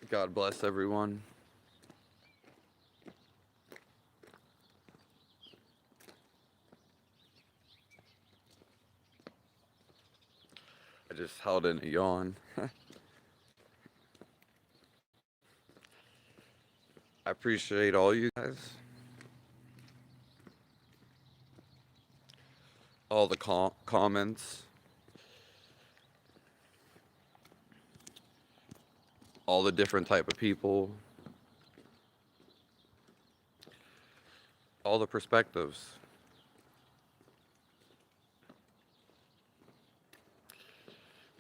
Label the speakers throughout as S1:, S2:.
S1: God bless everyone. I just held in a yawn. I appreciate all you guys, all the comments, all the different type of people, all the perspectives.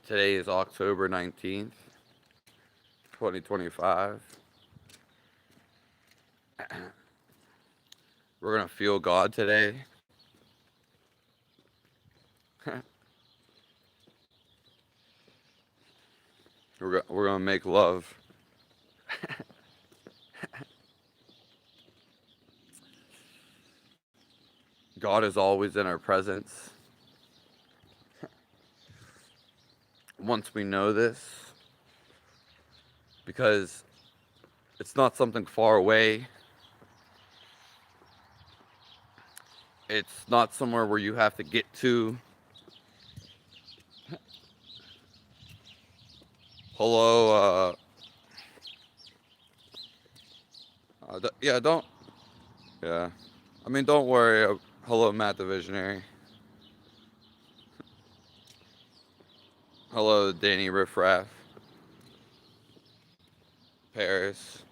S1: Today is October 19th, 2025. We're going to feel God today. We're going to make love. God is always in our presence. Once we know this, because it's not something far away. It's not somewhere where you have to get to. Hello, yeah, don't, yeah. I mean, don't worry. Hello, Matt the Visionary. Hello, Danny Riffraff. Paris.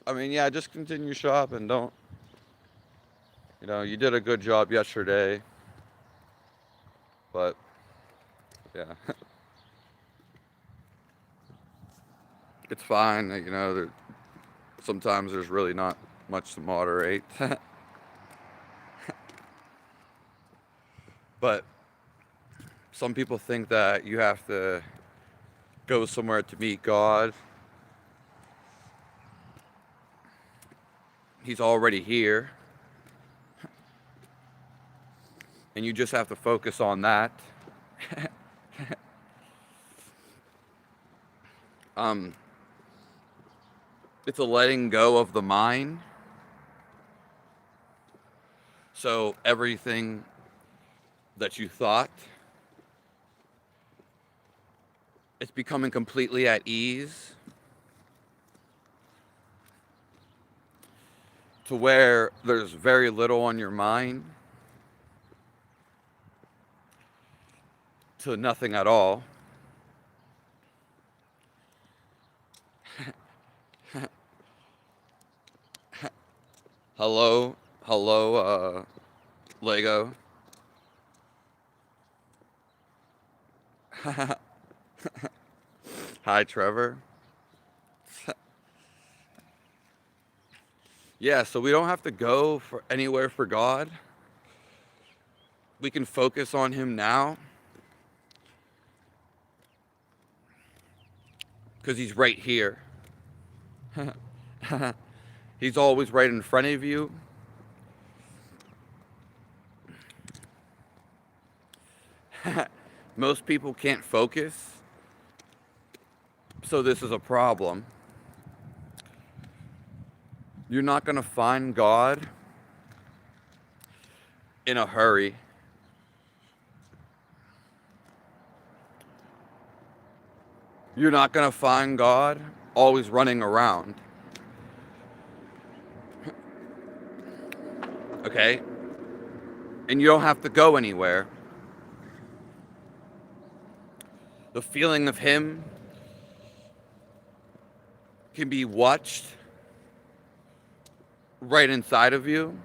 S1: I mean, yeah, just continue shopping. Don't, you did a good job yesterday. But, yeah. It's fine. Sometimes there's really not much to moderate. But some people think that you have to go somewhere to meet God. He's already here. And you just have to focus on that. It's a letting go of the mind. So everything that you thought, it's becoming completely at ease. To where there's very little on your mind. To nothing at all. Hello, Lego. Hi, Trevor. Yeah, so we don't have to go for anywhere for God. We can focus on Him now. Because He's right here. He's always right in front of you. Most people can't focus. So this is a problem. You're not going to find God in a hurry. You're not going to find God always running around. Okay? And you don't have to go anywhere. The feeling of Him can be watched right inside of you.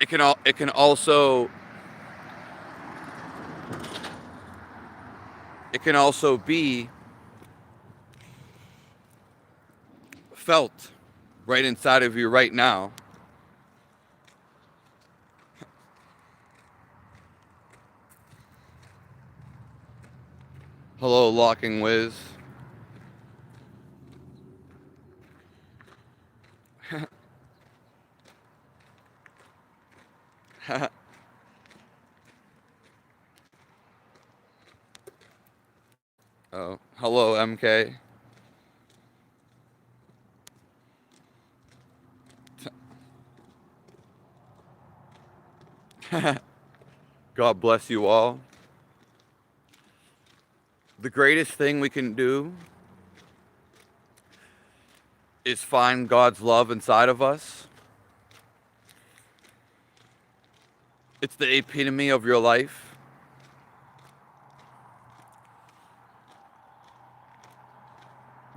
S1: It can also be felt right inside of you right now. Hello, Locking Wiz. Oh, hello, MK. God bless you all. The greatest thing we can do is find God's love inside of us. It's the epitome of your life.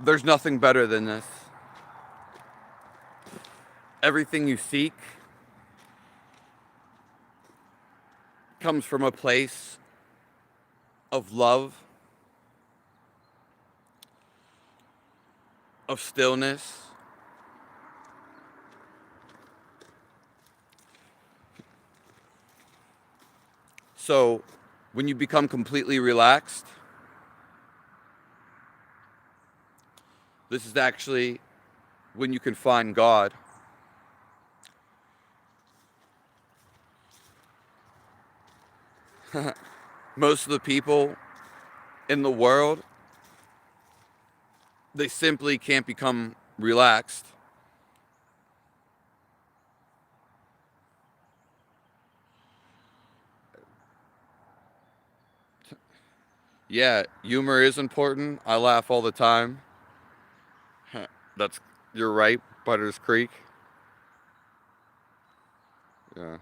S1: There's nothing better than this. Everything you seek comes from a place of love, of stillness. So when you become completely relaxed, this is actually when you can find God. Most of the people in the world, they simply can't become relaxed. Yeah, humor is important. I laugh all the time. That's, you're right, Butters Creek. Yeah.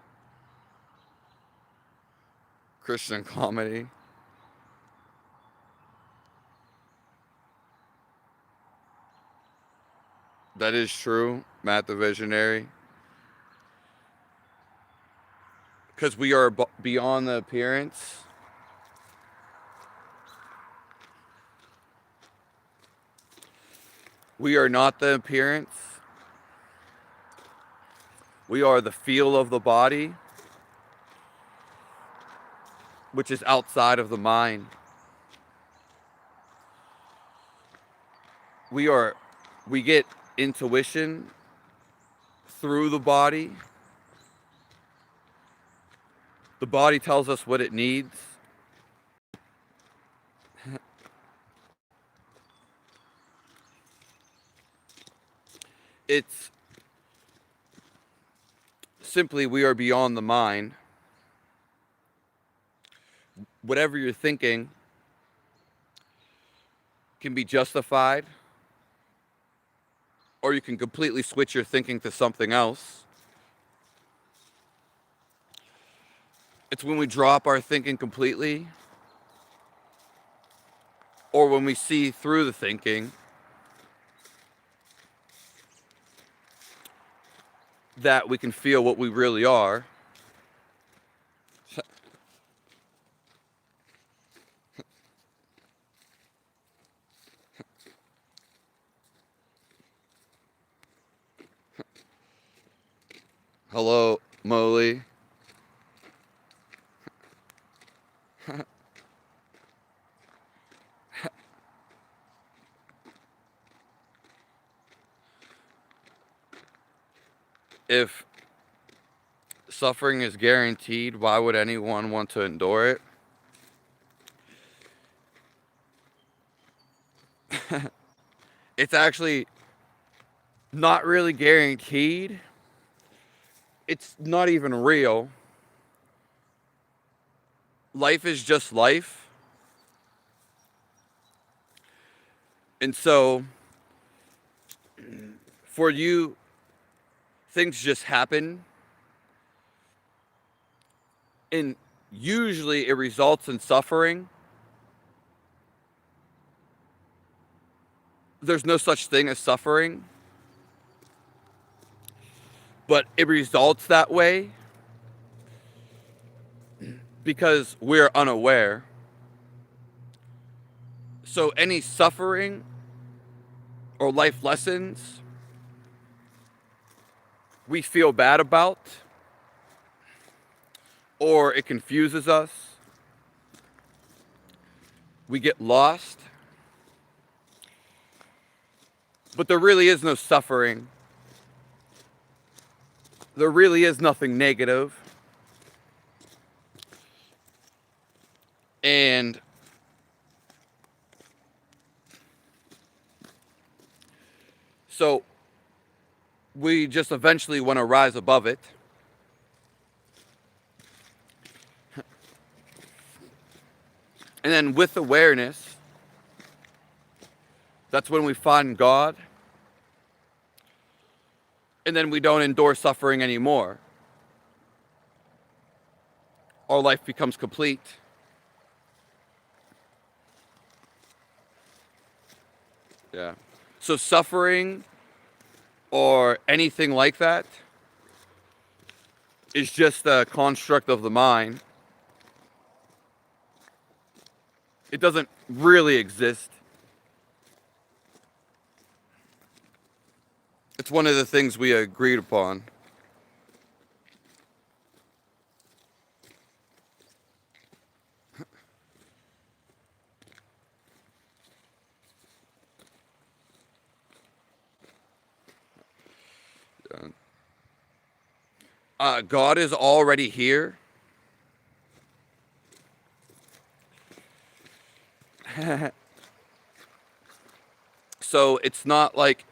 S1: Christian comedy. That is true, Matt the Visionary. Because we are beyond the appearance. We are not the appearance. We are the feel of the body, which is outside of the mind. We get intuition through the body. The body tells us what it needs. It's simply we are beyond the mind. Whatever you're thinking can be justified, or you can completely switch your thinking to something else. It's when we drop our thinking completely, or when we see through the thinking, that we can feel what we really are. Hello, Molly. If suffering is guaranteed, why would anyone want to endure it? It's actually not really guaranteed. It's not even real. Life is just life. And so, for you, things just happen. And usually it results in suffering. There's no such thing as suffering. But it results that way because we're unaware. So any suffering or life lessons we feel bad about, or it confuses us, we get lost. But there really is no suffering. There really is nothing negative. And So we just eventually want to rise above it. And then with awareness, that's when we find God. And then we don't endure suffering anymore. Our life becomes complete. Yeah. So suffering or anything like that is just a construct of the mind. It doesn't really exist. It's one of the things we agreed upon. God is already here. So it's not like,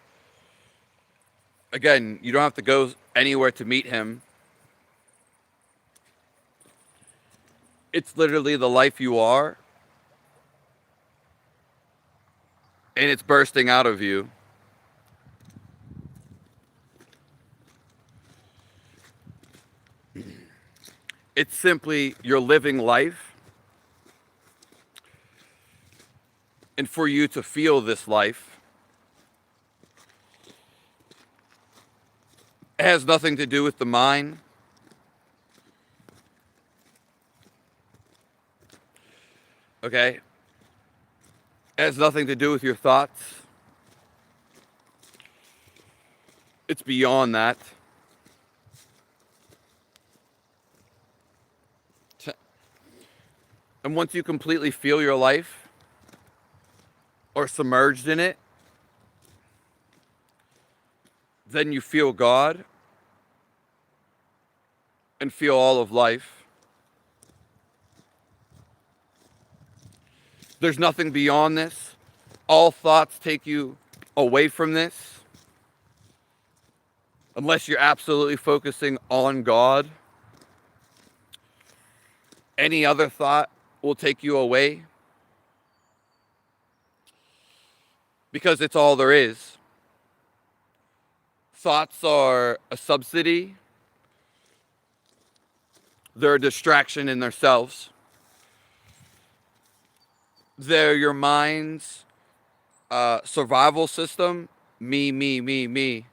S1: again, you don't have to go anywhere to meet him. It's literally the life you are. And it's bursting out of you. It's simply you're living life. And for you to feel this life, it has nothing to do with the mind. Okay? It has nothing to do with your thoughts. It's beyond that. And once you completely feel your life or submerged in it, then you feel God and feel all of life. There's nothing beyond this. All thoughts take you away from this. Unless you're absolutely focusing on God. Any other thought will take you away. Because it's all there is. Thoughts are a subsidy. They're a distraction in themselves. They're your mind's survival system. Me, me, me, me.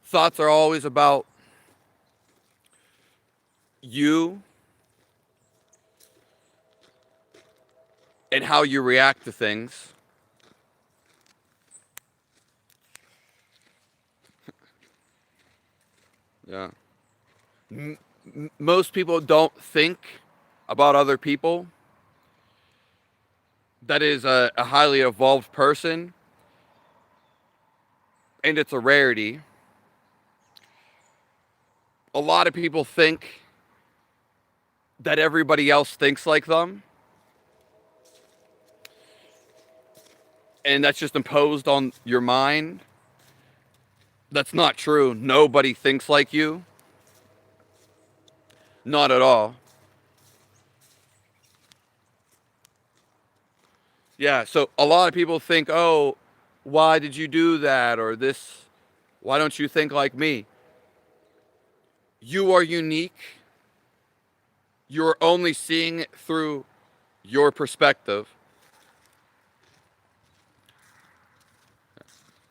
S1: Thoughts are always about you and how you react to things. Yeah. Most people don't think about other people. That is a highly evolved person. And it's a rarity. A lot of people think that everybody else thinks like them. And that's just imposed on your mind. That's not true. Nobody thinks like you. Not at all. Yeah, so a lot of people think, oh, why did you do that? Or this, why don't you think like me? You are unique. You're only seeing it through your perspective.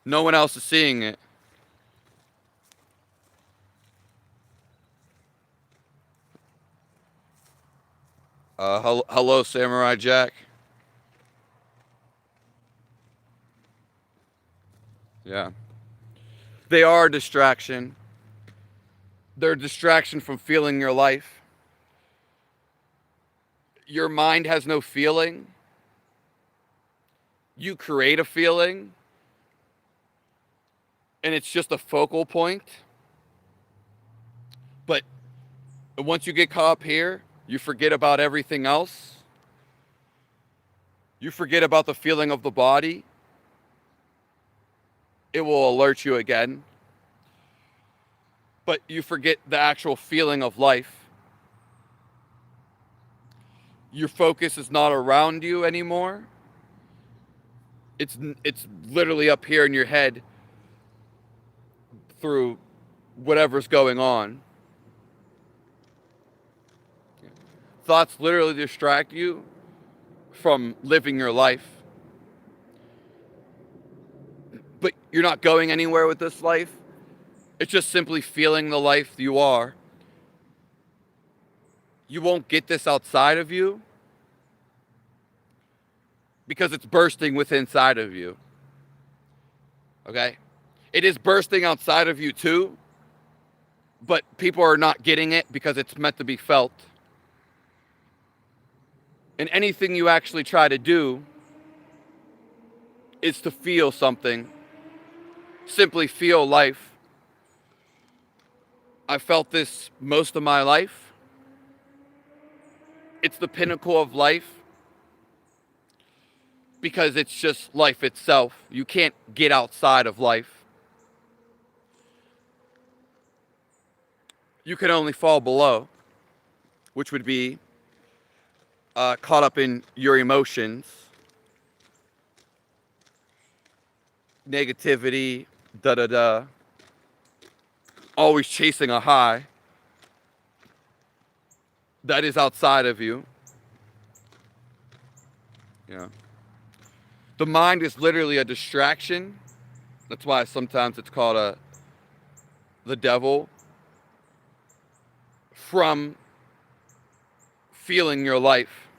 S1: No one else is seeing it. Hello, Samurai Jack. Yeah. They are a distraction. They're a distraction from feeling your life. Your mind has no feeling. You create a feeling. And it's just a focal point. But once you get caught up here, you forget about everything else. You forget about the feeling of the body. it will alert you again. But you forget the actual feeling of life. Your focus is not around you anymore. It's literally up here in your head through whatever's going on. Thoughts literally distract you from living your life. But you're not going anywhere with this life. It's just simply feeling the life you are. You won't get this outside of you because it's bursting within inside of you. Okay? It is bursting outside of you too, but people are not getting it because it's meant to be felt. And anything you actually try to do is to feel something. Simply feel life. I felt this most of my life. It's the pinnacle of life because it's just life itself. You can't get outside of life. You can only fall below, which would be caught up in your emotions, negativity, always chasing a high that is outside of you. Yeah. The mind is literally a distraction. That's why sometimes it's called the devil, from feeling your life.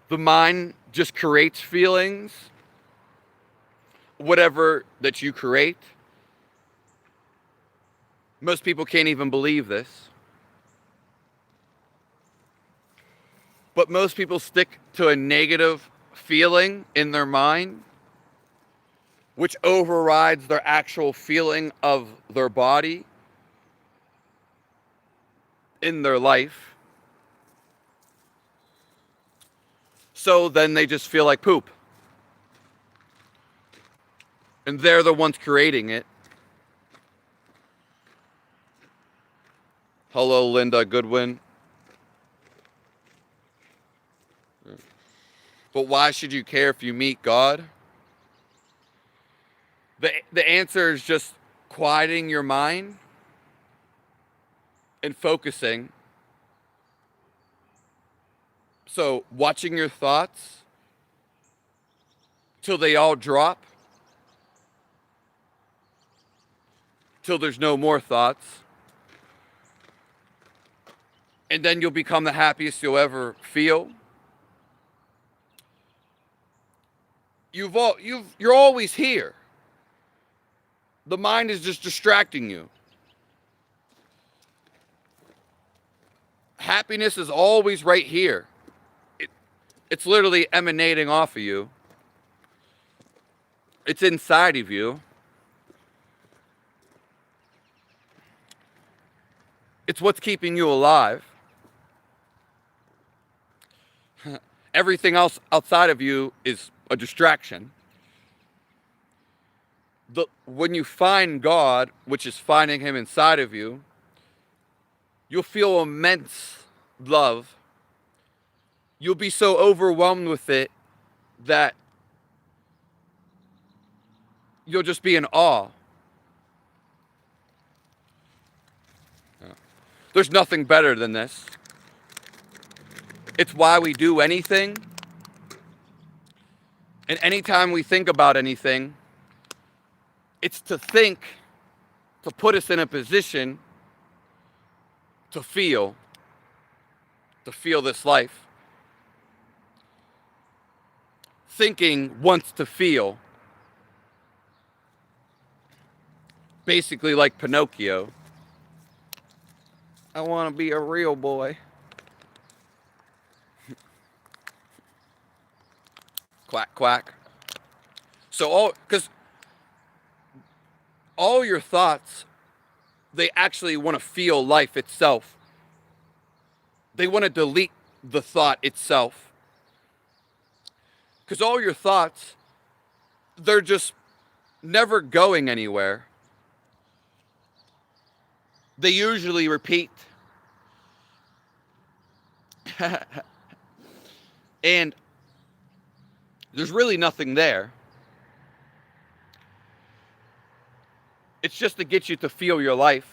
S1: The mind just creates feelings, whatever that you create. Most people can't even believe this. But most people stick to a negative feeling in their mind, which overrides their actual feeling of their body in their life. So then they just feel like poop. And they're the ones creating it. Hello, Linda Goodwin. But why should you care if you meet God? The answer is just quieting your mind and focusing. So watching your thoughts till they all drop, till there's no more thoughts. And then you'll become the happiest you'll ever feel. You're always here. The mind is just distracting you. Happiness is always right here. It's literally emanating off of you. It's inside of you. It's what's keeping you alive. Everything else outside of you is a distraction. When you find God, which is finding Him inside of you, you'll feel immense love. You'll be so overwhelmed with it that you'll just be in awe. There's nothing better than this. It's why we do anything. And anytime we think about anything, it's to put us in a position to feel this life. Thinking wants to feel. Basically like Pinocchio. I want to be a real boy. Quack, quack. So because all your thoughts, they actually want to feel life itself. They want to delete the thought itself. Because all your thoughts, they're just never going anywhere. They usually repeat. And there's really nothing there. It's just to get you to feel your life.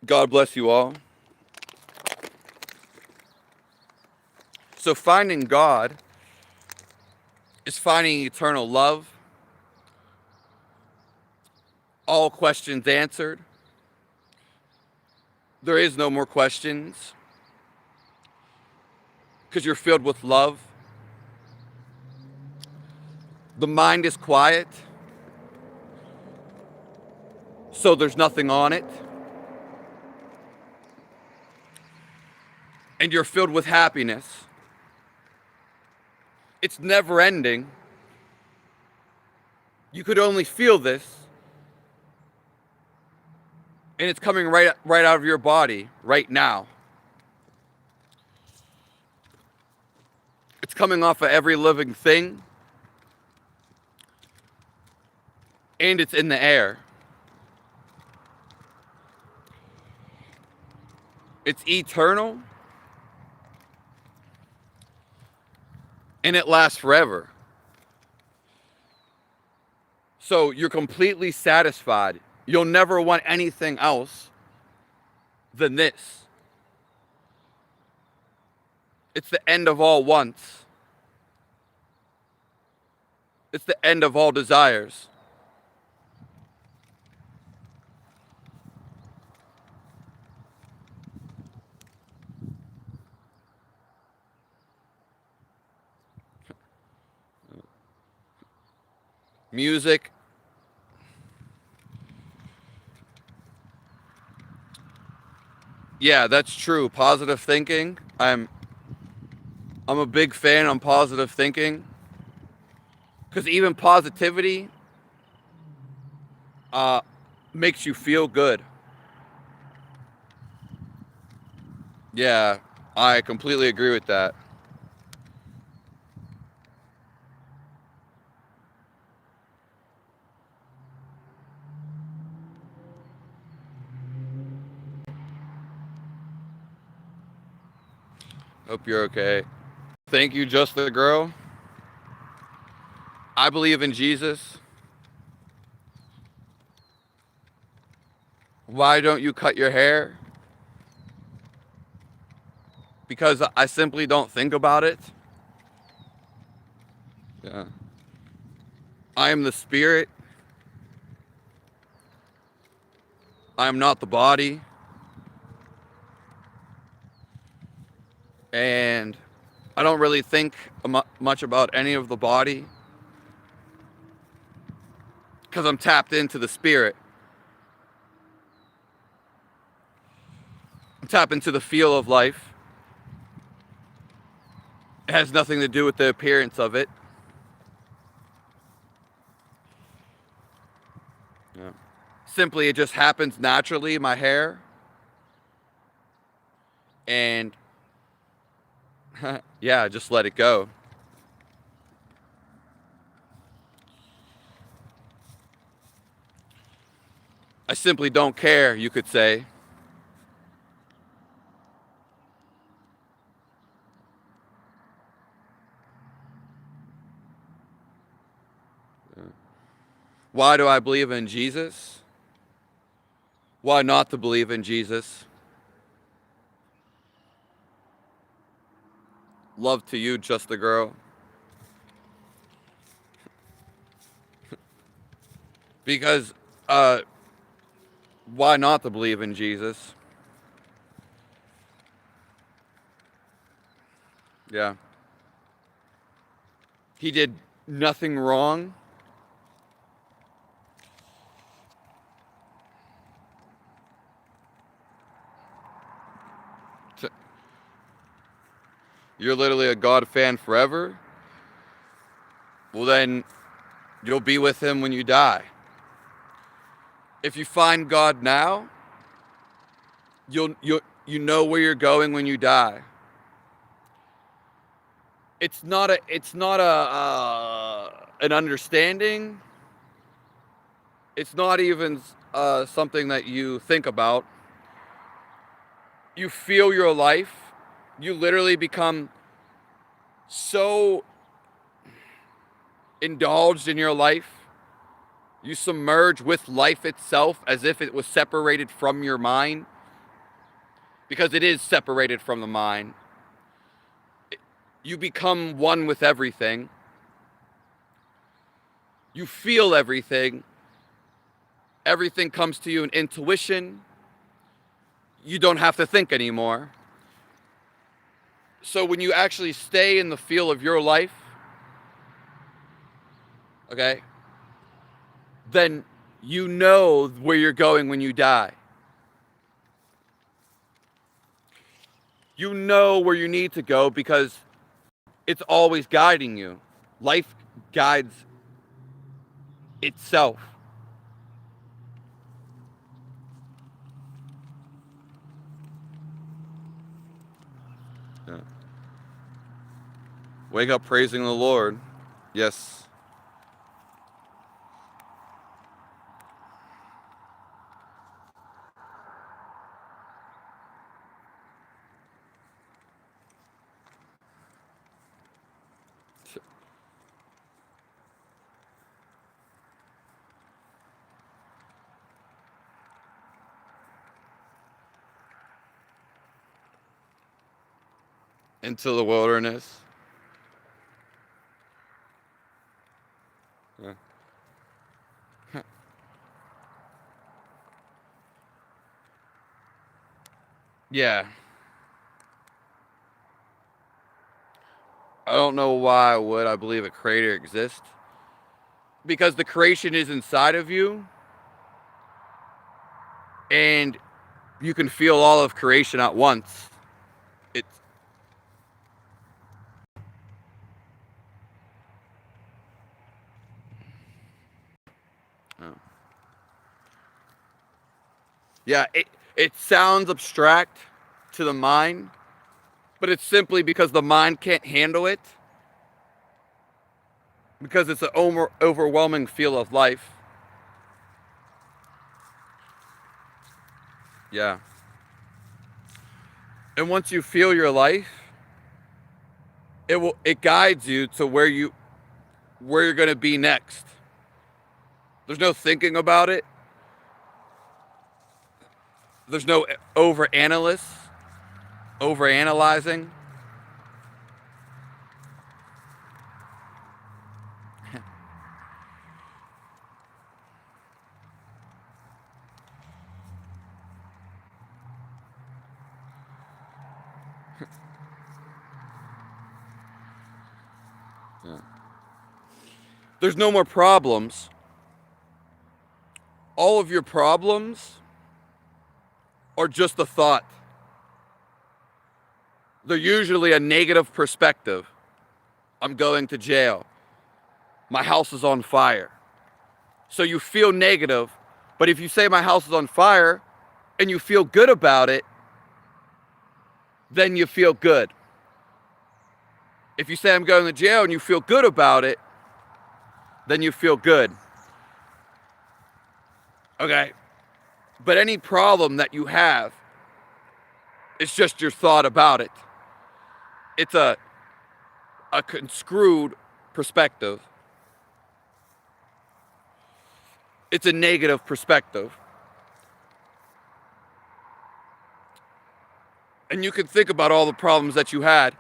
S1: God bless you all. So finding God is finding eternal love, all questions answered. There is no more questions because you're filled with love. The mind is quiet, so there's nothing on it. And you're filled with happiness. It's never ending. You could only feel this. And it's coming right out of your body right now. It's coming off of every living thing. And it's in the air. It's eternal. And it lasts forever. So you're completely satisfied. You'll never want anything else than this. It's the end of all wants. It's the end of all desires. Music. Yeah, that's true. Positive thinking. I'm a big fan on positive thinking. Because even positivity makes you feel good. Yeah, I completely agree with that. Hope you're okay. Thank you, Just the Girl. I believe in Jesus. Why don't you cut your hair? Because I simply don't think about it. Yeah. I am the spirit. I am not the body. And I don't really think much about any of the body. Because I'm tapped into the spirit. I'm tapped into the feel of life. It has nothing to do with the appearance of it. Yeah. Simply, it just happens naturally, my hair. And yeah, just let it go. I simply don't care, you could say. Why do I believe in Jesus? Why not to believe in Jesus? Love to you, Just the Girl. Because, why not to believe in Jesus? Yeah. He did nothing wrong. You're literally a God fan forever. Well, then you'll be with him when you die. If you find God now, you know where you're going when you die. It's not an understanding. It's not even something that you think about. You feel your life. You literally become so indulged in your life. You submerge with life itself as if it was separated from your mind, because it is separated from the mind. You become one with everything. You feel everything. Everything comes to you in intuition. You don't have to think anymore. So when you actually stay in the feel of your life, okay, then you know where you're going when you die. You know where you need to go because it's always guiding you. Life guides itself. Yeah. Wake up praising the Lord. Yes. Into the wilderness. Yeah. Yeah. I don't know why would I believe a creator exists. Because the creation is inside of you, and you can feel all of creation at once. It's oh. Yeah, it sounds abstract to the mind, but it's simply because the mind can't handle it, because it's an overwhelming feel of life. Yeah. And once you feel your life, it guides you to where you're going to be next. There's no thinking about it. There's no over analyzing. Yeah. There's no more problems. All of your problems are just a thought. They're usually a negative perspective. I'm going to jail. My house is on fire. So you feel negative, but if you say my house is on fire and you feel good about it, then you feel good. If you say I'm going to jail and you feel good about it, then you feel good. Okay? But any problem that you have, it's just your thought about it. It's a conscrewed perspective. It's a negative perspective. And you can think about all the problems that you had.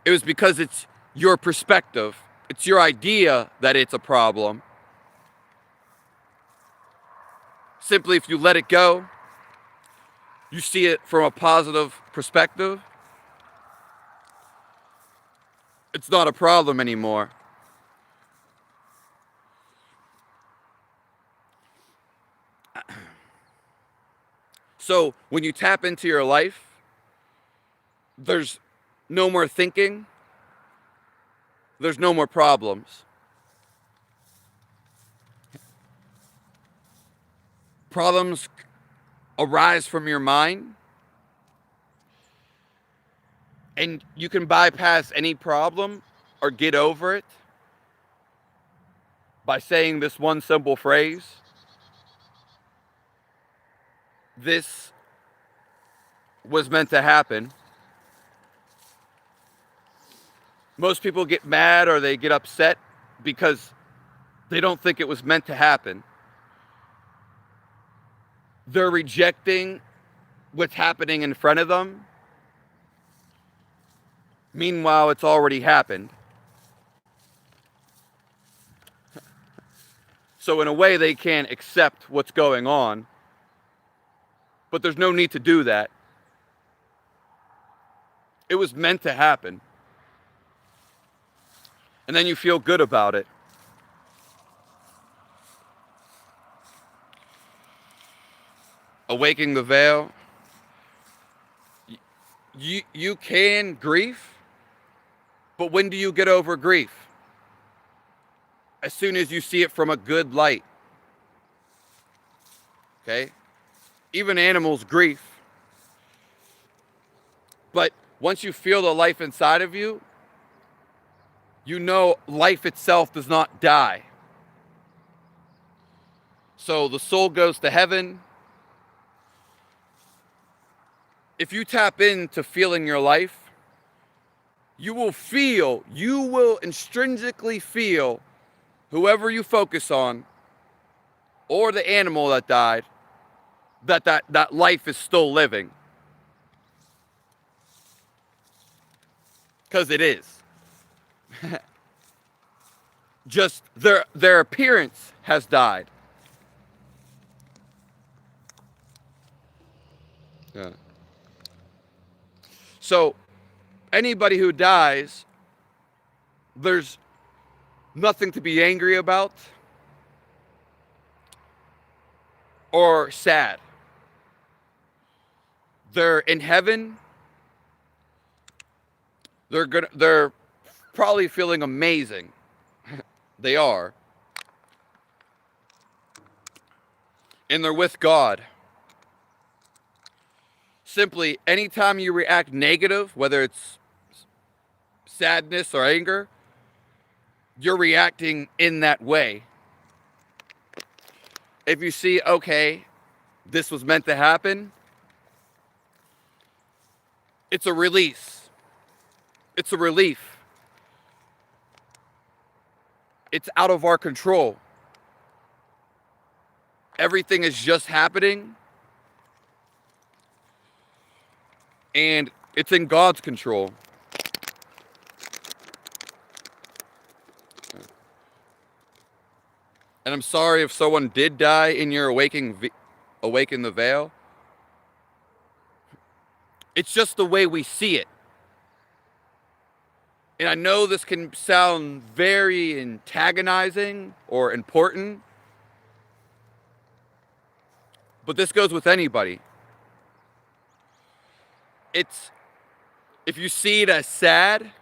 S1: It was because it's your perspective. It's your idea that it's a problem. Simply, if you let it go, you see it from a positive perspective, it's not a problem anymore. So when you tap into your life, there's no more thinking, there's no more problems. problems arise from your mind, and you can bypass any problem or get over it by saying this one simple phrase: this was meant to happen. Most people get mad or they get upset because they don't think it was meant to happen. They're rejecting what's happening in front of them. Meanwhile, it's already happened. So in a way, they can't accept what's going on. But there's no need to do that. It was meant to happen. And then you feel good about it. Awakening the veil. You can grieve, but when do you get over grief? As soon as you see it from a good light. Okay? Even animals grieve. But once you feel the life inside of you, you know life itself does not die. So the soul goes to heaven. If you tap into feeling your life, you will intrinsically feel whoever you focus on, or the animal that died, that life is still living. Because it is. Just their appearance has died. Yeah. So anybody who dies, there's nothing to be angry about or sad. They're in heaven. They're probably feeling amazing. They are. And they're with God. Simply, anytime you react negative, whether it's sadness or anger, you're reacting in that way. If you see, okay, this was meant to happen, it's a release. It's a relief. It's out of our control. Everything is just happening. And it's in God's control. And I'm sorry if someone did die in your awaken the veil. It's just the way we see it. And I know this can sound very antagonizing or important, but this goes with anybody. It's, if you see it as sad,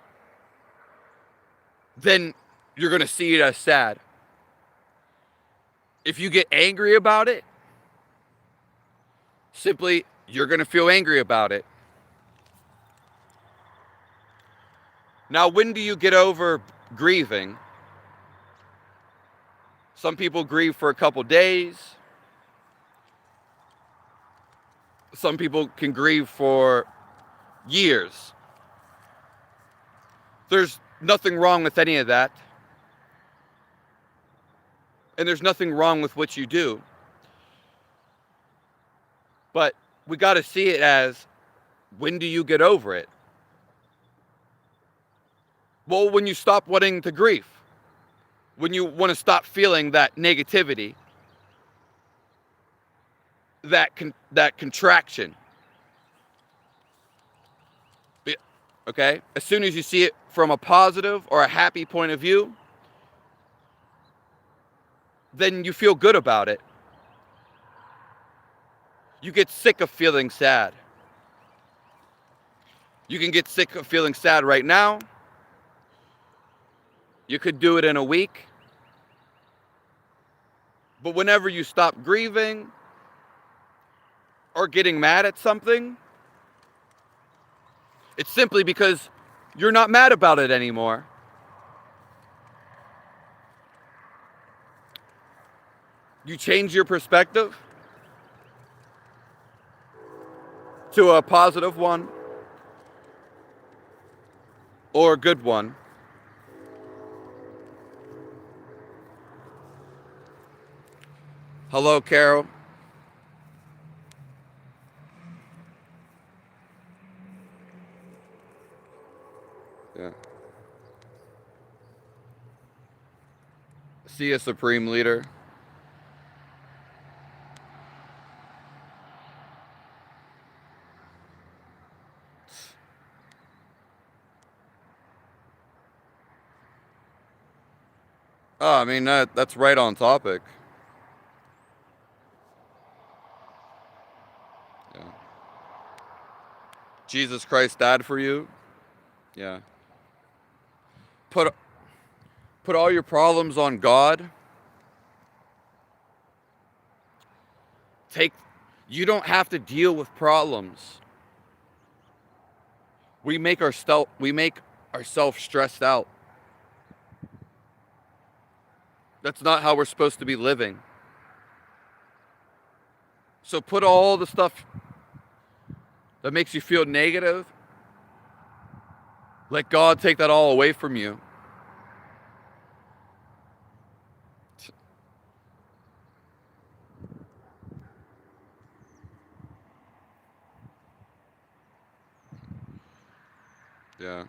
S1: then you're going to see it as sad. If you get angry about it, simply, you're going to feel angry about it. Now, when do you get over grieving? Some people grieve for a couple days. Some people can grieve for years. There's nothing wrong with any of that. And there's nothing wrong with what you do. But we got to see it as, when do you get over it? Well, when you stop wanting to grieve. When you want to stop feeling that negativity. That contraction. Okay? As soon as you see it from a positive or a happy point of view, then you feel good about it. You get sick of feeling sad. You can get sick of feeling sad right now. You could do it in a week. But whenever you stop grieving, or getting mad at something, it's simply because you're not mad about it anymore. You change your perspective to a positive one or a good one. Hello, Carol. Yeah. See a supreme leader. Oh, I mean, that's right on topic. Yeah. Jesus Christ died for you. Yeah. Put put all your problems on God. Take You don't have to deal with problems. We make ourselves stressed out. That's not how we're supposed to be living. So put all the stuff that makes you feel negative, let God take that all away from you. Yeah.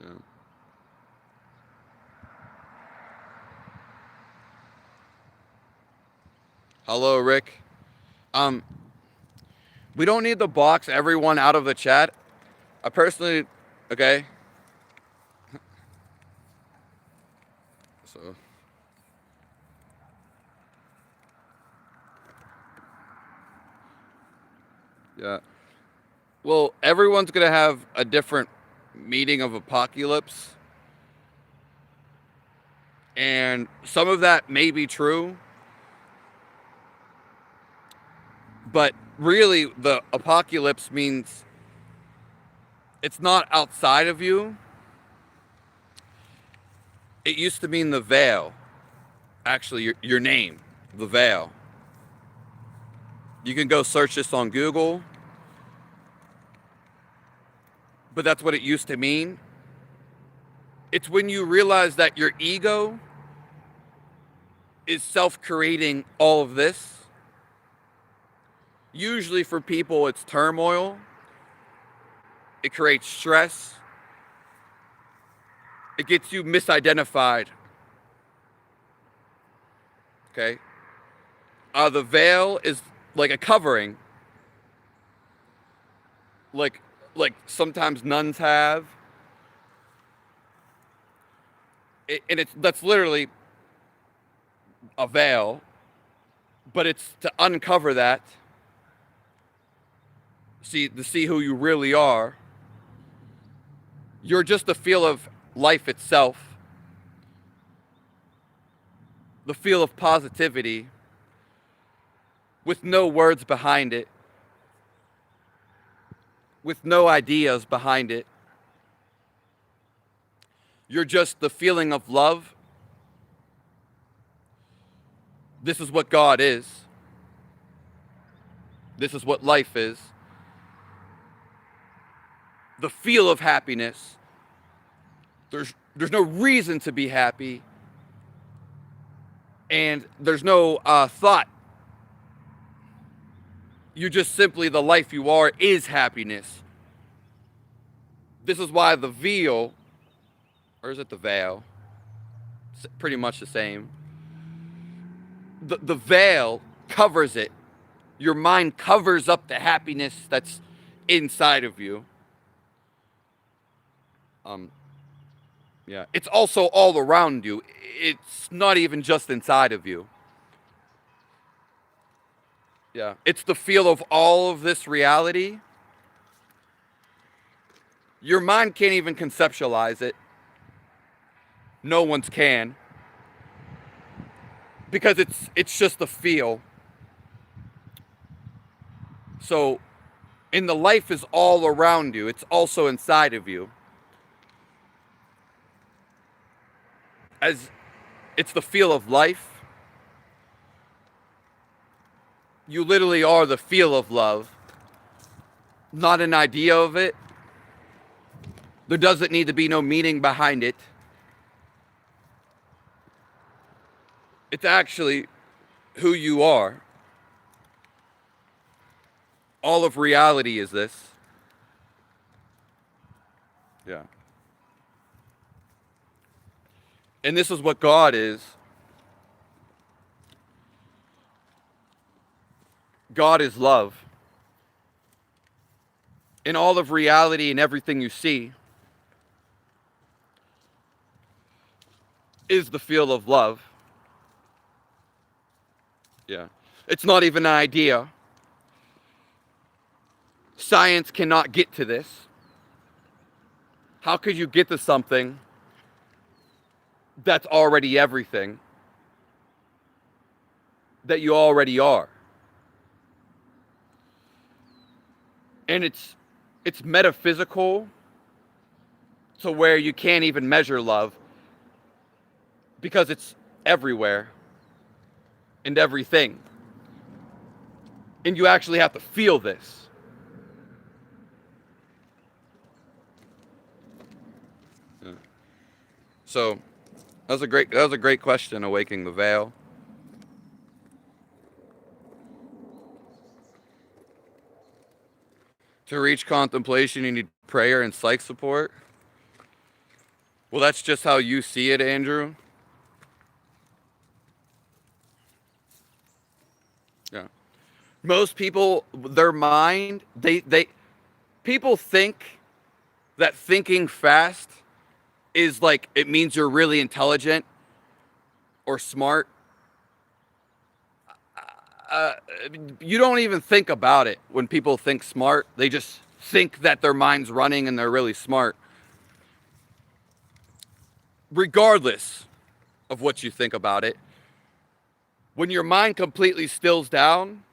S1: Yeah. Hello, Rick. Um, we don't need to box everyone out of the chat. I personally, okay. So, yeah. Well, everyone's gonna have a different meaning of apocalypse, and some of that may be true, but really, the apocalypse means it's not outside of you. It used to mean the veil. Actually, your name, the veil. You can go search this on Google, but that's what it used to mean. It's when you realize that your ego is self-creating all of this. Usually for people, it's turmoil. It creates stress. It gets you misidentified. Okay? The veil is like a covering. Like sometimes nuns have. And that's literally a veil, but it's to uncover that, to see who you really are. You're just the feel of life itself, the feel of positivity, with no words behind it, with no ideas behind it. You're just the feeling of love. This is what God is. This is what life is. The feel of happiness. There's no reason to be happy. And there's no thought. You just simply, the life you are is happiness. This is why the veil, or is it the veil? It's pretty much the same. The veil covers it. Your mind covers up the happiness that's inside of you. Yeah. It's also all around you. It's not even just inside of you. Yeah. It's the feel of all of this reality. Your mind can't even conceptualize it. No one's can. because it's just a feel. So, and the life is all around you. It's also inside of you. As it's the feel of life, you literally are the feel of love, not an idea of it. There doesn't need to be no meaning behind it. It's actually who you are. All of reality is this. Yeah. And this is what God is. God is love. In all of reality and everything you see is the feel of love. Yeah. It's not even an idea. Science cannot get to this. How could you get to something that's already everything that you already are? And it's metaphysical to where you can't even measure love because it's everywhere and everything. And you actually have to feel this. Yeah. So that was a great question, awakening the veil. To reach contemplation, you need prayer and psych support. Well, that's just how you see it, Andrew. Yeah. Most people, their mind, people think that thinking fast is like, it means you're really intelligent or smart. Uh, you don't even think about it when people think smart. They just think that their mind's running and they're really smart. Regardless of what you think about it, when your mind completely stills down,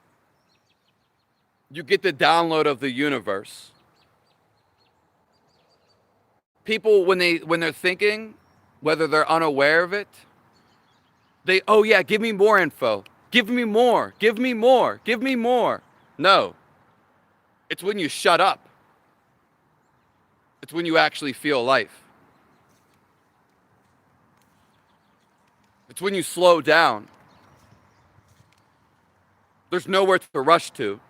S1: you get the download of the universe. People, when they're thinking, whether they're unaware of it, oh yeah, give me more info. Give me more. Give me more. Give me more. No. It's when you shut up. It's when you actually feel life. It's when you slow down. There's nowhere to rush to.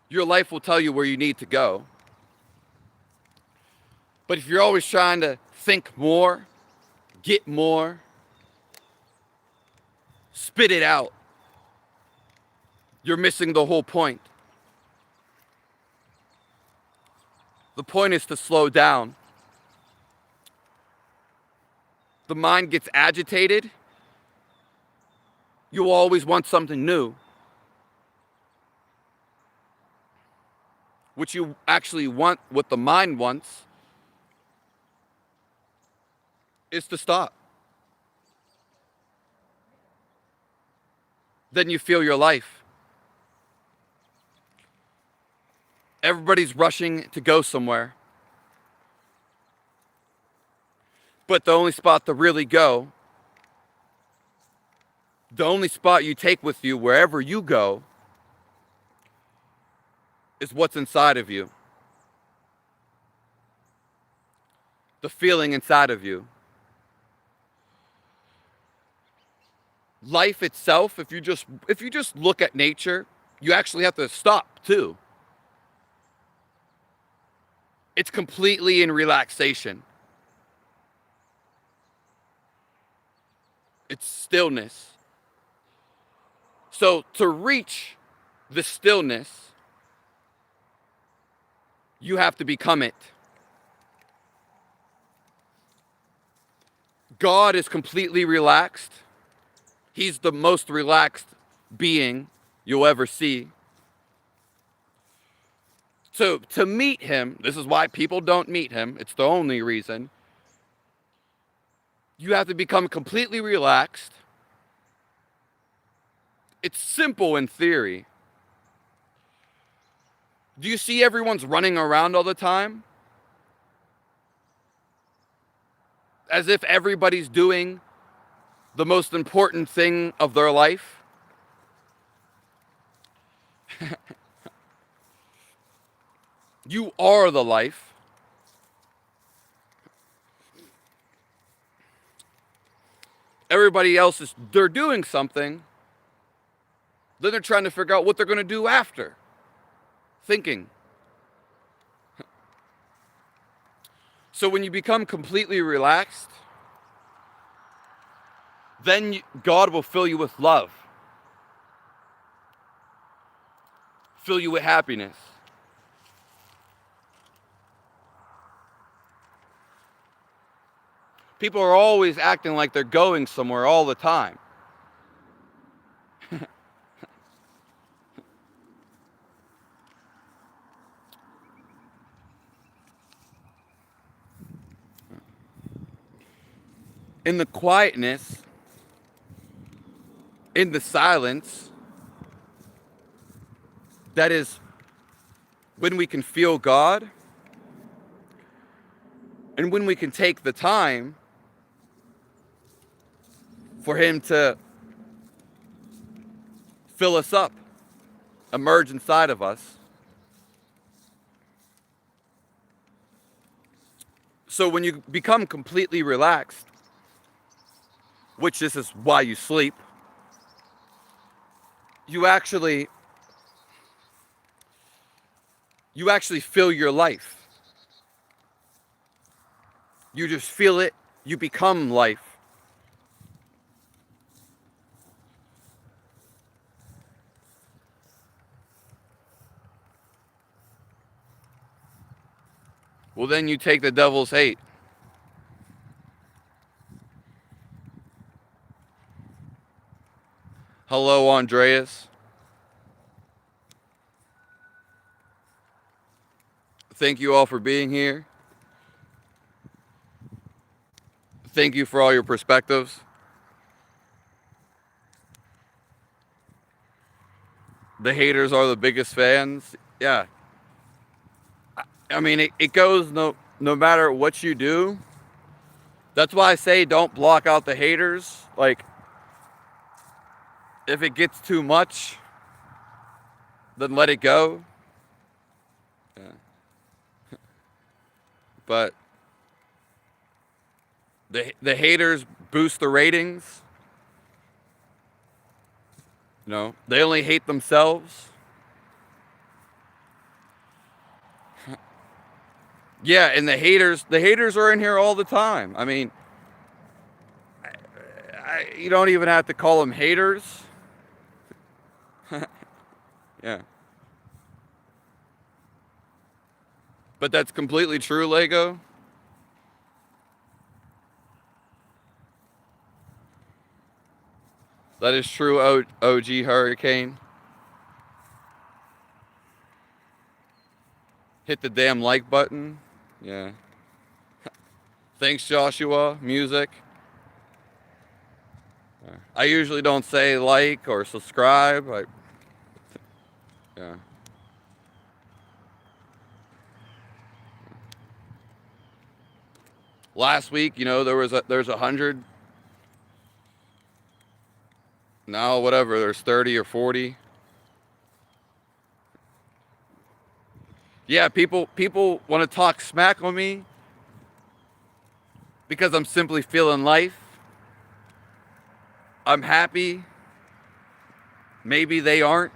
S1: Your life will tell you where you need to go. But if you're always trying to think more, get more, spit it out, you're missing the whole point. The point is to slow down. The mind gets agitated. You always want something new. What you actually want, what the mind wants, is to stop. Then you feel your life. Everybody's rushing to go somewhere. But the only spot to really go, the only spot you take with you wherever you go, is what's inside of you. The feeling inside of you. Life itself, if you just look at nature, you actually have to stop too. It's completely in relaxation. It's stillness. So to reach the stillness, you have to become it. God is completely relaxed. He's the most relaxed being you'll ever see. So to meet him, this is why people don't meet him. It's the only reason. You have to become completely relaxed. It's simple in theory. Do you see everyone's running around all the time? As if everybody's doing the most important thing of their life? You are the life. Everybody else they're doing something. Then they're trying to figure out what they're going to do after. Thinking. So when you become completely relaxed, then God will fill you with love. Fill you with happiness. People are always acting like they're going somewhere all the time. In the quietness, in the silence, that is when we can feel God, and when we can take the time for Him to fill us up, emerge inside of us. So when you become completely relaxed, which this is why you sleep, you actually feel your life. You just feel it, you become life. Well, then you take the devil's hate. Hello, Andreas. Thank you all for being here. Thank you for all your perspectives. The haters are the biggest fans. Yeah. I mean, it goes no matter what you do. That's why I say don't block out the haters. Like, if it gets too much, then let it go. Yeah. But the haters boost the ratings. You know, they only hate themselves. Yeah, and the haters are in here all the time. I mean, you don't even have to call them haters. Yeah. But that's completely true, Lego. That is true, OG Hurricane. Hit the damn like button. Yeah. Thanks, Joshua. Music. I usually don't say like or subscribe. Yeah. Last week, there's 100. Now, whatever, there's 30 or 40. Yeah, people want to talk smack on me because I'm simply feeling life. I'm happy. Maybe they aren't.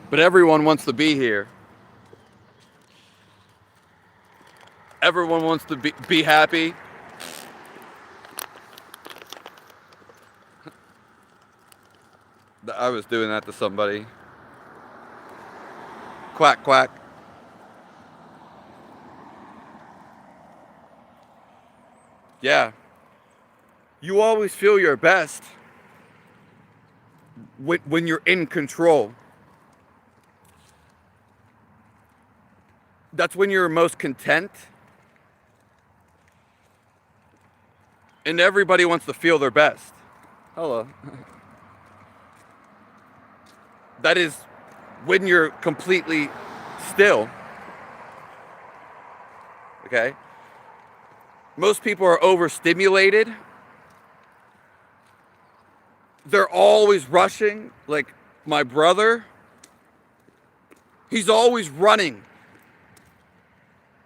S1: But everyone wants to be here. Everyone wants to be happy. I was doing that to somebody. Quack, quack. Yeah. You always feel your best when you're in control. That's when you're most content. And everybody wants to feel their best. Hello. That is when you're completely still. Okay? Most people are overstimulated. They're always rushing. Like my brother, he's always running.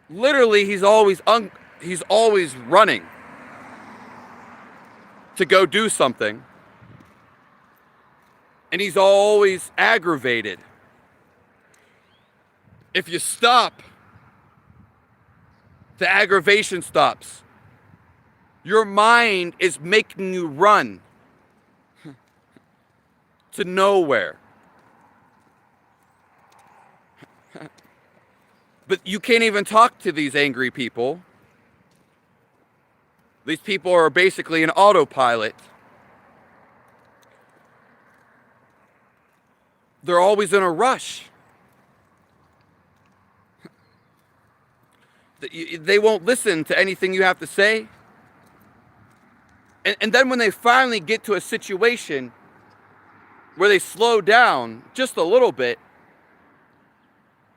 S1: Literally, he's always running to go do something. And he's always aggravated. If you stop, the aggravation stops. Your mind is making you run to nowhere. But you can't even talk to these angry people. These people are basically an autopilot. They're always in a rush. They won't listen to anything you have to say. And then when they finally get to a situation where they slow down just a little bit,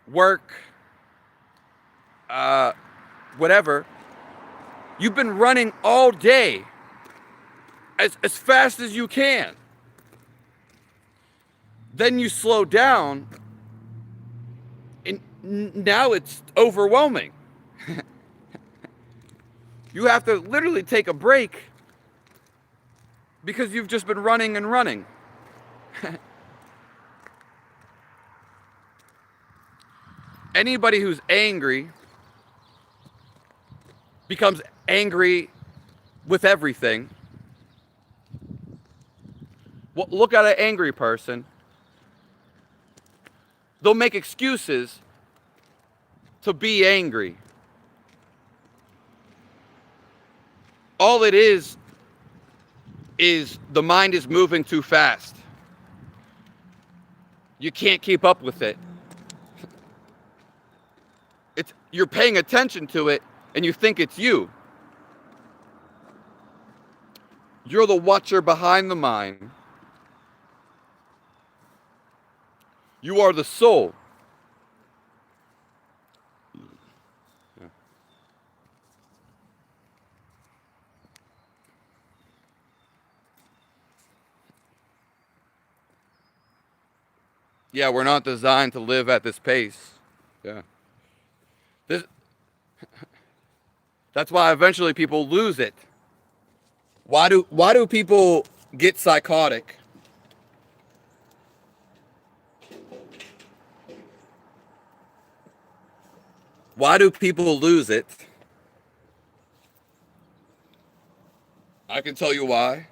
S1: work, whatever, you've been running all day as fast as you can. Then you slow down, and now it's overwhelming. You have to literally take a break because you've just been running and running. Anybody who's angry becomes angry with everything. Well, look at an angry person. They'll make excuses to be angry. All it is the mind is moving too fast. You can't keep up with it. You're paying attention to it and you think it's you. You're the watcher behind the mind. You are the soul. Yeah, we're not designed to live at this pace. Yeah. That's why eventually people lose it. Why do people get psychotic? Why do people lose it? I can tell you why.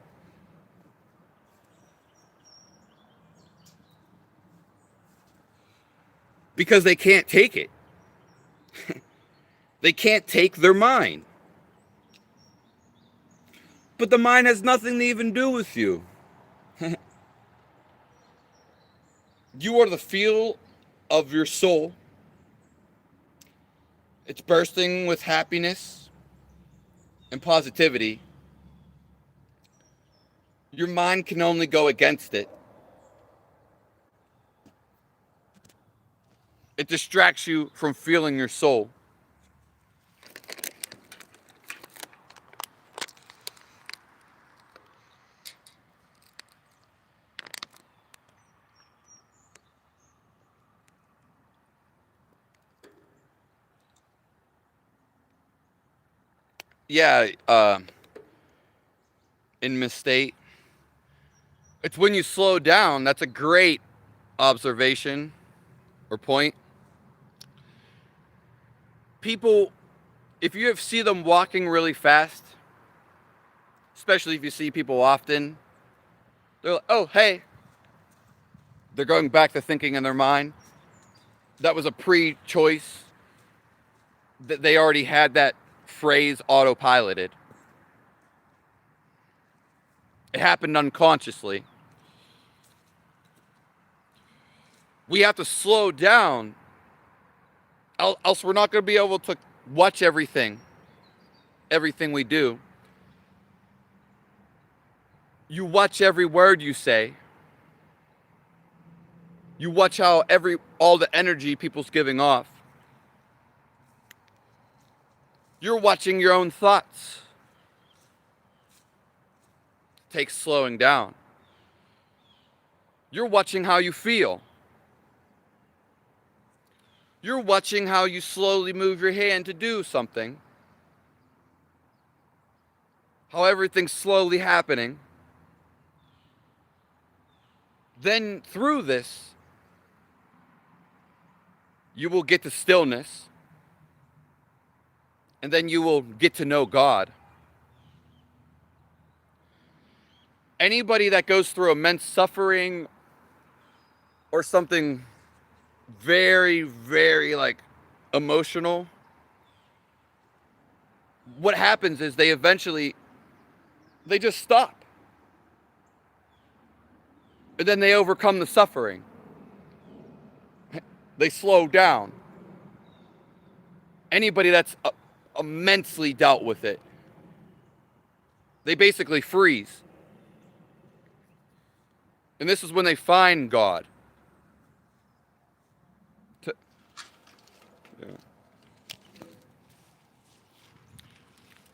S1: Because they can't take it. They can't take their mind. But the mind has nothing to even do with you. You are the feel of your soul. It's bursting with happiness and positivity. Your mind can only go against it. It distracts you from feeling your soul. Yeah, in misstate. It's when you slow down. That's a great observation or point. People, if you see them walking really fast, especially if you see people often, they're like, oh, hey. They're going back to thinking in their mind. That was a pre-choice. That they already had that phrase autopiloted. It happened unconsciously. We have to slow down, else we're not going to be able to watch everything we do. You watch every word you say. You watch how all the energy people's giving off. You're watching your own thoughts. Takes slowing down. You're watching how you feel. You're watching how you slowly move your hand to do something. How everything's slowly happening. Then through this, you will get to stillness. And then you will get to know God. Anybody that goes through immense suffering or something very, very like emotional, what happens is they just stop. And then they overcome the suffering. They slow down. Anybody that's immensely dealt with it, they basically freeze. And this is when they find God.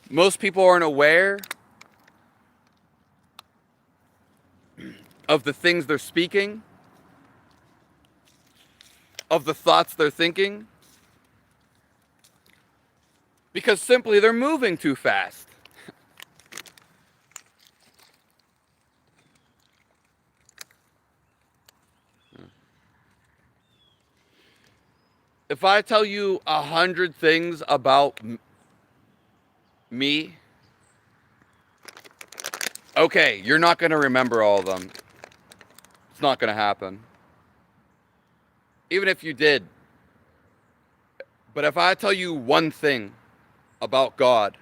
S1: Most people aren't aware of the things they're speaking, of the thoughts they're thinking, because simply they're moving too fast. If I tell you 100 things about me, okay, you're not going to remember all of them. It's not going to happen. Even if you did. But if I tell you one thing about God,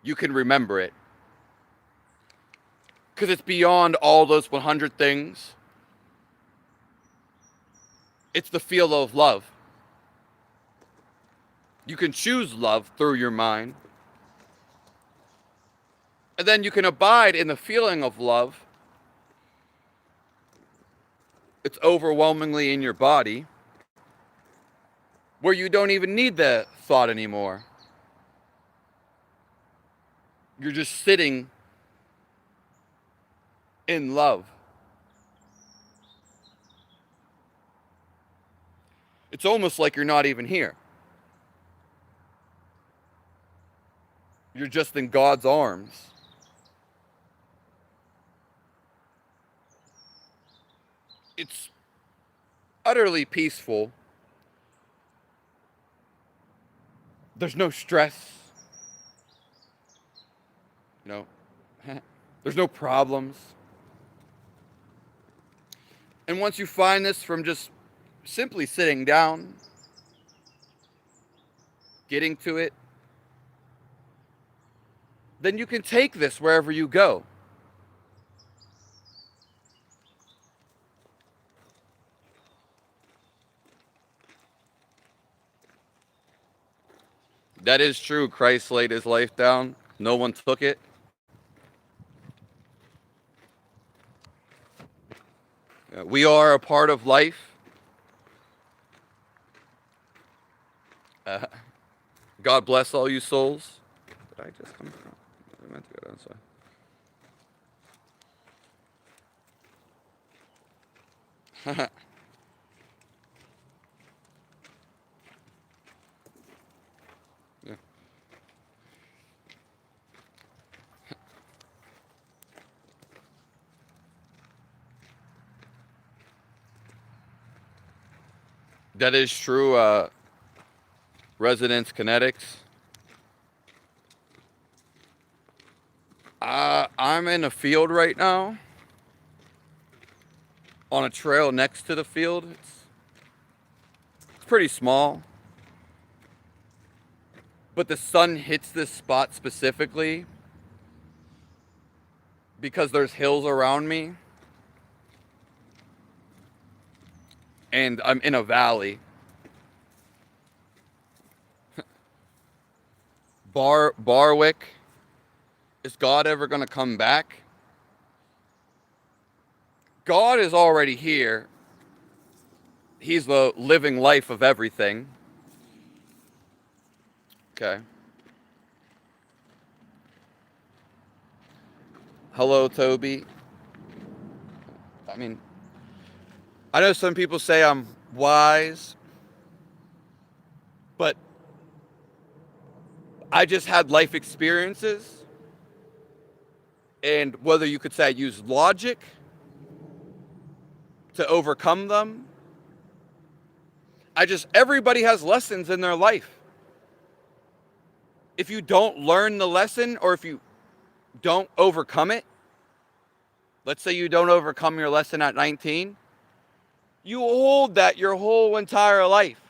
S1: you can remember it. Because it's beyond all those 100 things. It's the feel of love. You can choose love through your mind. And then you can abide in the feeling of love. It's overwhelmingly in your body, where you don't even need the thought anymore. You're just sitting in love. It's almost like you're not even here. You're just in God's arms. It's utterly peaceful. There's no stress. There's no problems. And once you find this from just simply sitting down, getting to it, then you can take this wherever you go. That is true. Christ laid his life down. No one took it. We are a part of life. God bless all you souls. Did I just come from? I meant to go down this way. Yeah. That is true. Resonance kinetics. I'm in a field right now. On a trail next to the field. It's pretty small. But the sun hits this spot specifically because there's hills around me. And I'm in a valley. Barwick Is God ever going to come back? God is already here. He's the living life of everything. Okay. Hello, Toby. I mean, I know some people say I'm wise, but I just had life experiences. And whether you could say I use logic to overcome them, everybody has lessons in their life. If you don't learn the lesson, or if you don't overcome it, let's say you don't overcome your lesson at 19, you hold that your whole entire life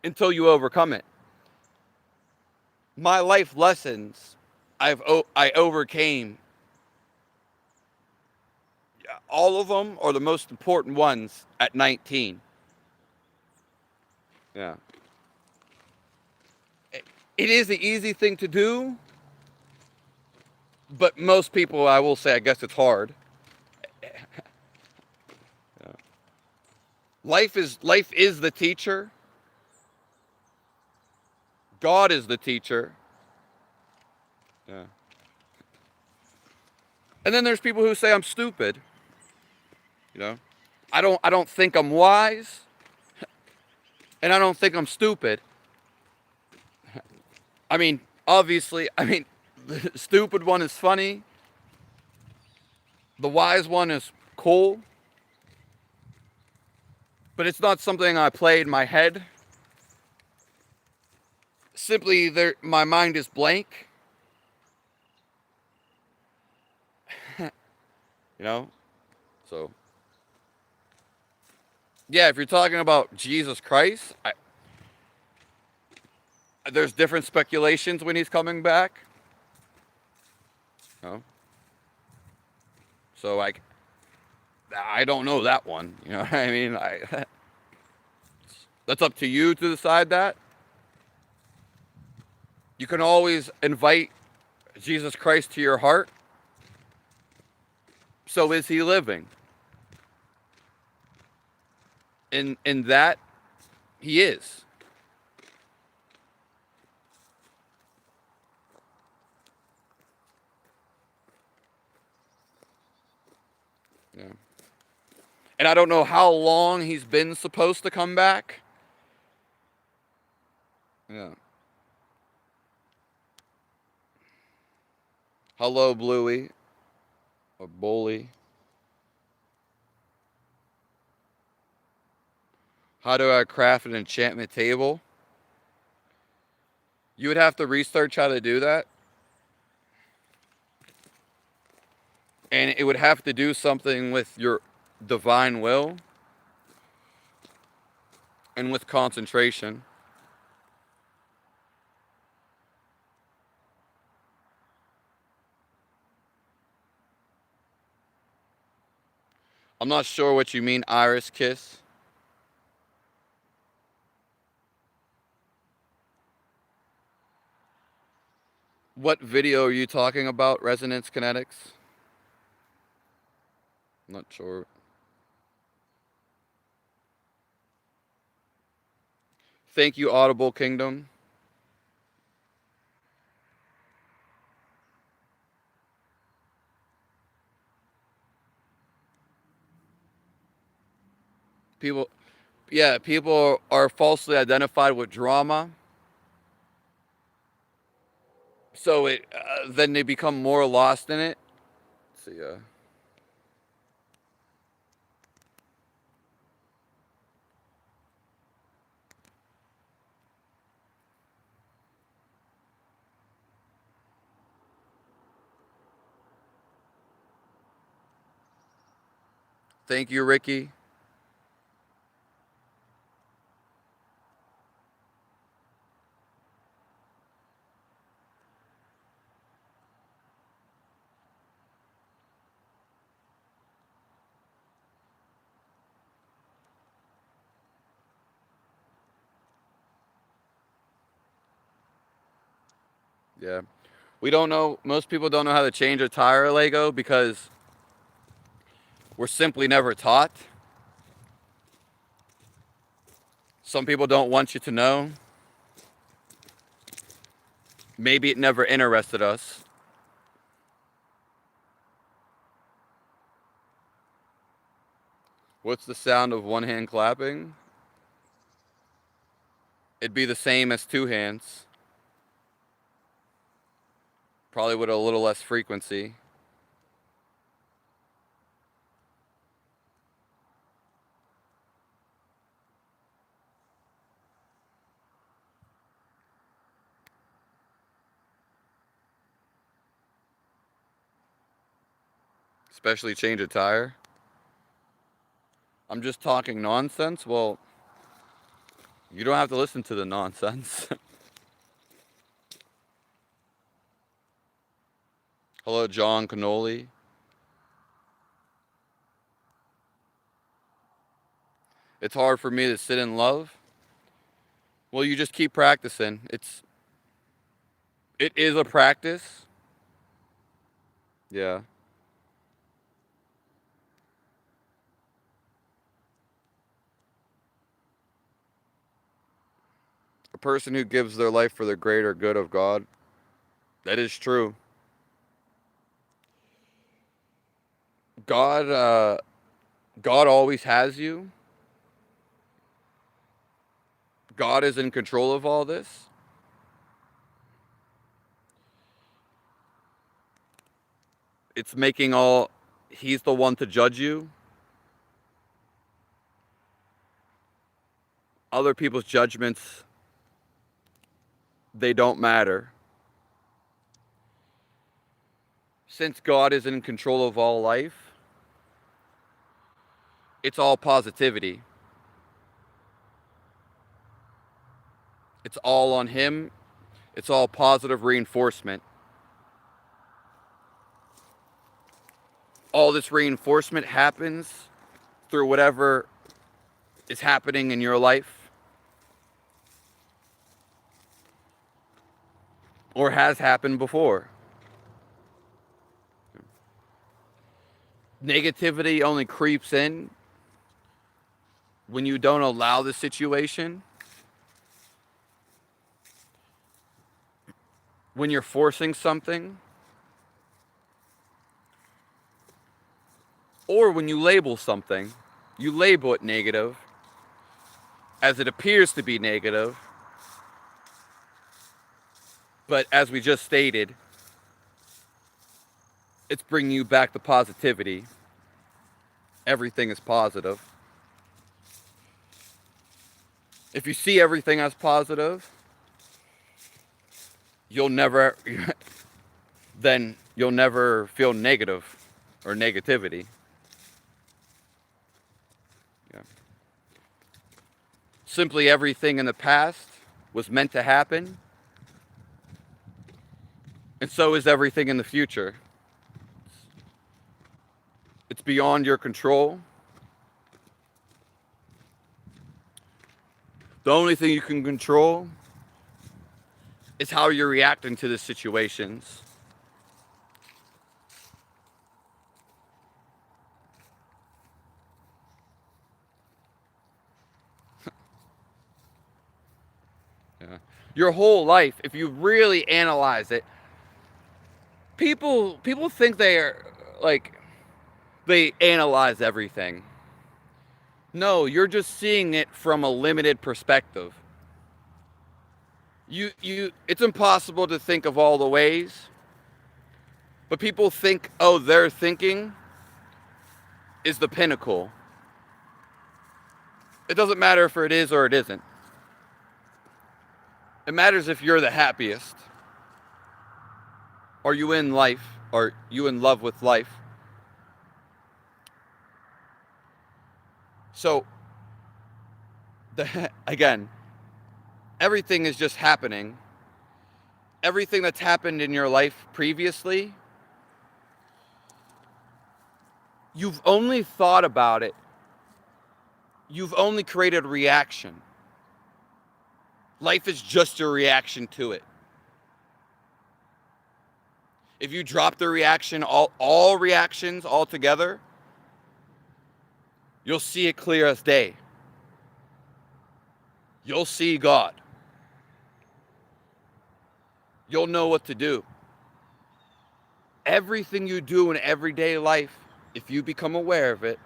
S1: until you overcome it. My life lessons, I overcame all of them, or the most important ones, at 19. Yeah. It is the easy thing to do, but most people, I will say, I guess it's hard. Yeah. Life is the teacher. God is the teacher. Yeah. And then there's people who say I'm stupid. You know, I don't think I'm wise, and I don't think I'm stupid. I mean, obviously, the stupid one is funny. The wise one is cool. But it's not something I play in my head. Simply, my mind is blank. You know? So, yeah, if you're talking about Jesus Christ, there's different speculations when he's coming back. You know? So, I don't know that one. You know what I mean? That's up to you to decide that. You can always invite Jesus Christ to your heart. So is he living? In that, he is. Yeah. And I don't know how long he's been supposed to come back. Yeah. Hello, Bluey. Or Bully. How do I craft an enchantment table? You would have to research how to do that. And it would have to do something with your divine will and with concentration. I'm not sure what you mean, Iris Kiss. What video are you talking about, Resonance Kinetics? I'm not sure. Thank you, Audible Kingdom. People, yeah, people are falsely identified with drama. So then they become more lost in it. Let's see, thank you, Ricky. Yeah. Most people don't know how to change a tire, Lego, because we're simply never taught. Some people don't want you to know. Maybe it never interested us. What's the sound of one hand clapping? It'd be the same as two hands. Probably with a little less frequency. Especially change a tire. I'm just talking nonsense. Well, you don't have to listen to the nonsense. Hello, John Cannoli. It's hard for me to sit in love. Well, you just keep practicing. It is a practice. Yeah. A person who gives their life for the greater good of God. That is true. God always has you. God is in control of all this. He's the one to judge you. Other people's judgments, they don't matter. Since God is in control of all life, it's all positivity. It's all on Him. It's all positive reinforcement. All this reinforcement happens through whatever is happening in your life or has happened before. Negativity only creeps in when you don't allow the situation, when you're forcing something, or when you label something. You label it negative as it appears to be negative, but as we just stated, it's bringing you back to positivity. Everything is positive. If you see everything as positive, then you'll never feel negative or negativity. Yeah. Simply everything in the past was meant to happen, and so is everything in the future. It's beyond your control. The only thing you can control is how you're reacting to the situations. Yeah. Your whole life, if you really analyze it, people think they analyze everything. No, you're just seeing it from a limited perspective. It's impossible to think of all the ways, but people think, oh, their thinking is the pinnacle. It doesn't matter if it is or it isn't. It matters if you're the happiest. Are you in life? Are you in love with life? So, again, everything is just happening. Everything that's happened in your life previously, you've only thought about it. You've only created a reaction. Life is just your reaction to it. If you drop the reaction, all reactions all together, you'll see it clear as day. You'll see God. You'll know what to do. Everything you do in everyday life, if you become aware of it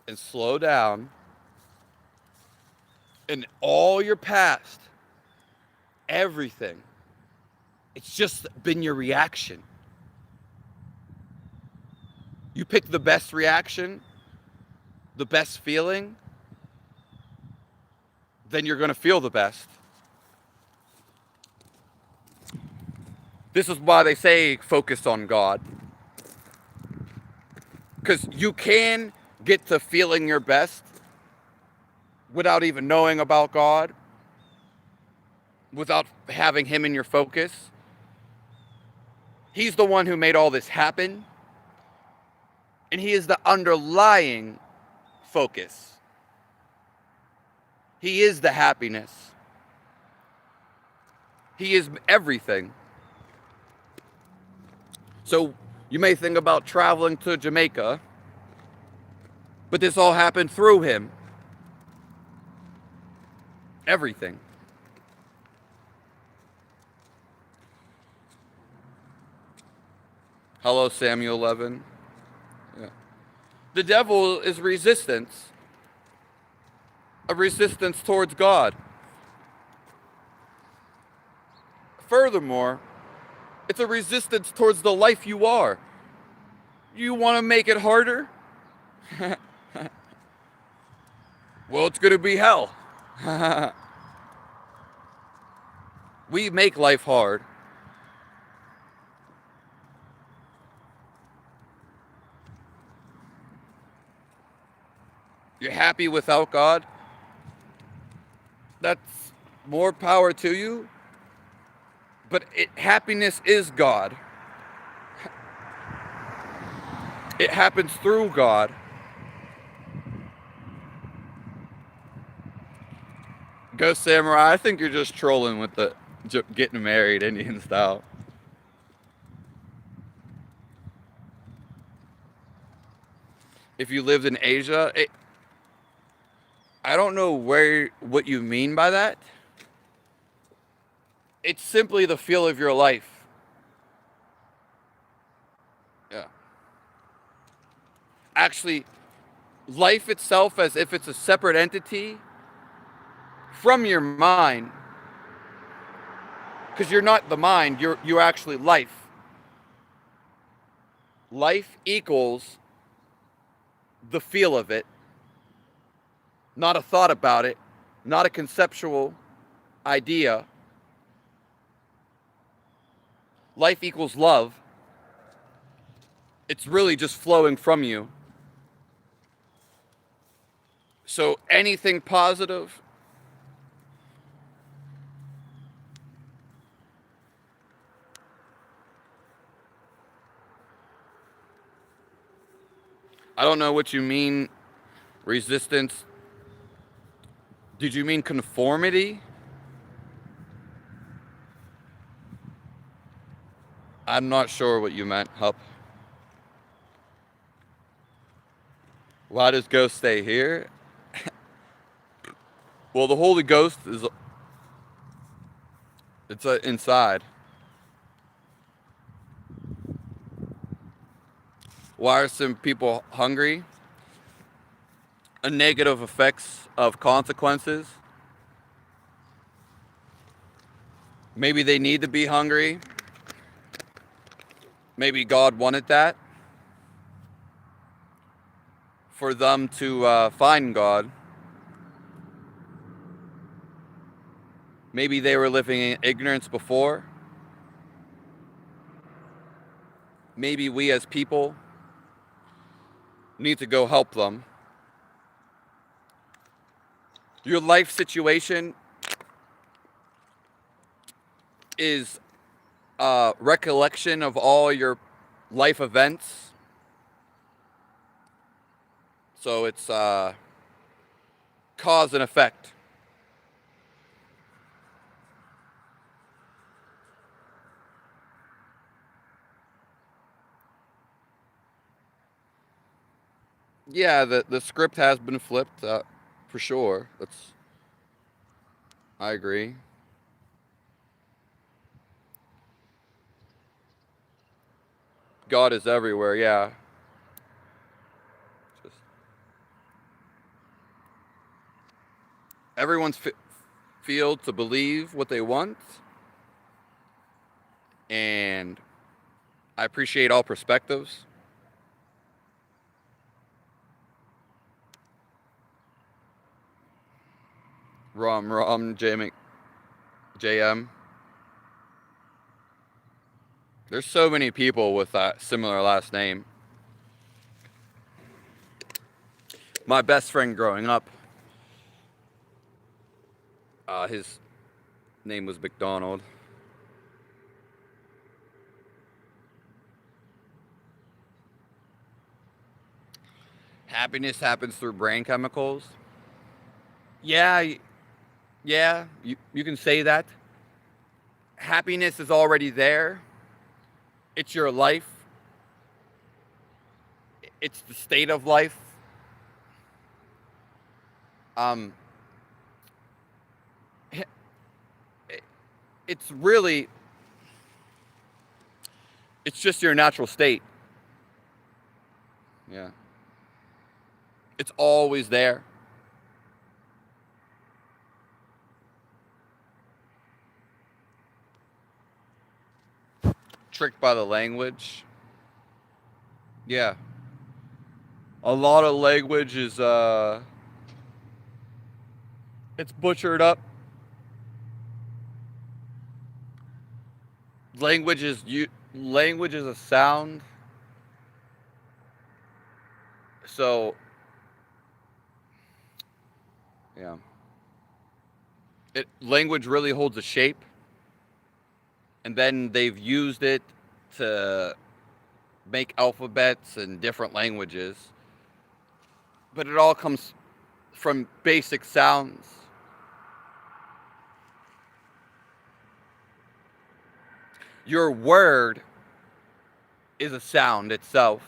S1: and slow down, and all your past, everything, it's just been your reaction. You pick the best reaction, the best feeling, then you're going to feel the best. This is why they say focus on God. Because you can get to feeling your best without even knowing about God, without having Him in your focus. He's the one who made all this happen, and He is the underlying focus. He is the happiness. He is everything. So you may think about traveling to Jamaica, but this all happened through Him. Everything. Hello, Samuel 11. Yeah. The devil is resistance. A resistance towards God. Furthermore, it's a resistance towards the life you are. You want to make it harder? Well, it's going to be hell. We make life hard. You're happy without God? That's more power to you. But happiness is God. It happens through God. Ghost Samurai, I think you're just trolling with the getting married Indian style. If you lived in Asia, I don't know what you mean by that. It's simply the feel of your life. Yeah. Actually, life itself, as if it's a separate entity from your mind, because you're not the mind, you're actually life. Life equals the feel of it, not a thought about it, not a conceptual idea. Life equals love. It's really just flowing from you. So anything positive, I don't know what you mean, resistance. Did you mean conformity? I'm not sure what you meant, Hup. Why does Ghost stay here? Well, the Holy Ghost it's inside. Why are some people hungry? A negative effects of consequences. Maybe they need to be hungry. Maybe God wanted that for them to find God. Maybe they were living in ignorance before. Maybe we as people need to go help them. Your life situation is a recollection of all your life events. So it's cause and effect. Yeah, the script has been flipped, for sure. I agree. God is everywhere. Yeah. Just everyone's field to believe what they want, and I appreciate all perspectives. JM. There's so many people with that similar last name. My best friend growing up, his name was McDonald. Happiness happens through brain chemicals. Yeah, yeah, you can say that. Happiness is already there. It's your life. It's the state of life. Um, it's really, it's just your natural state. Yeah. It's always there. Tricked by the language. Yeah. A lot of language is, it's butchered up. Language is a sound. So, yeah. Language really holds a shape, and then they've used it to make alphabets and different languages. But it all comes from basic sounds. Your word is a sound itself.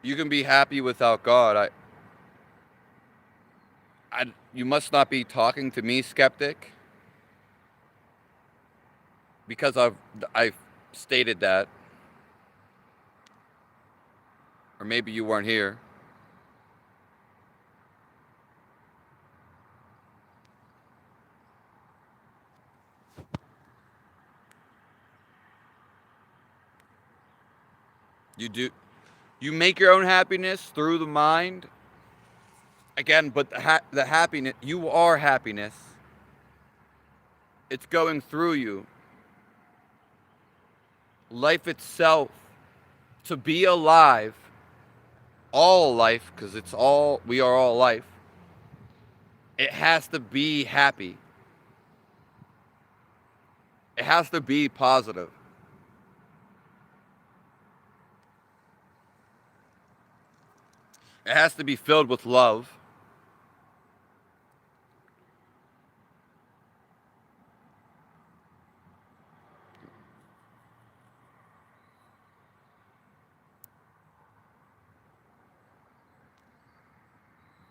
S1: You can be happy without God. You must not be talking to me, skeptic, because I've stated that, or maybe you weren't here. You do. You make your own happiness through the mind. Again, but the happiness, you are happiness. It's going through you. Life itself, to be alive, all life, because we are all life, it has to be happy. It has to be positive. It has to be filled with love.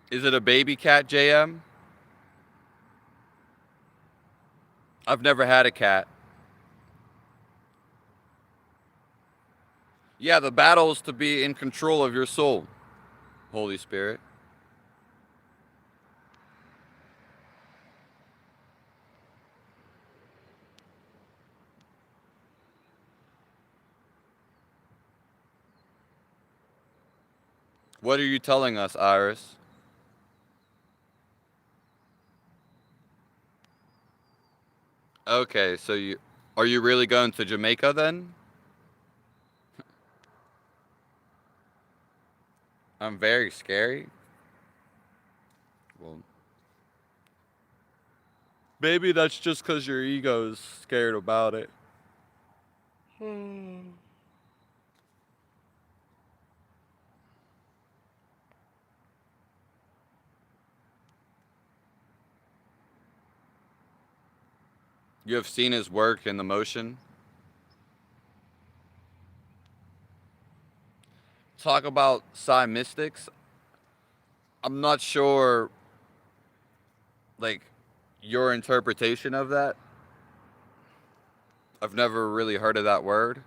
S1: Is it a baby cat, JM? I've never had a cat. Yeah, the battle is to be in control of your soul, Holy Spirit. What are you telling us, Iris? Okay, so are you really going to Jamaica then? I'm very scary. Well, maybe that's just because your ego's scared about it. You have seen his work in the motion. talk about psi mystics, I'm not sure, like, your interpretation of that. I've never really heard of that word.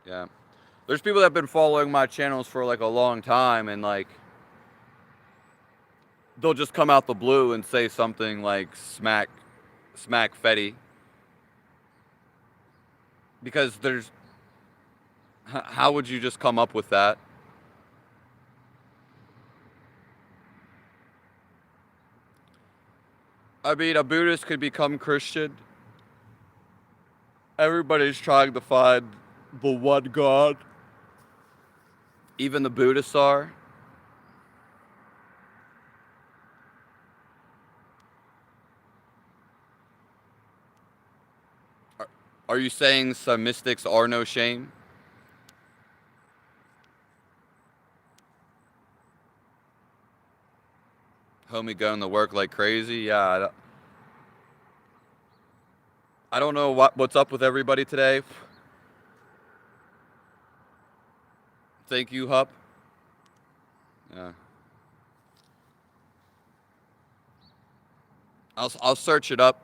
S1: Yeah. There's people that have been following my channels for like a long time, and like they'll just come out the blue and say something like smack Fetty, because there's how would you just come up with that? I mean, a Buddhist could become Christian. Everybody's trying to find the one God. Even the Buddhists are. Are you saying some mystics are no shame? Homie going to work like crazy? Yeah, I don't know what's up with everybody today. Thank you, Hup. Yeah. I'll search it up.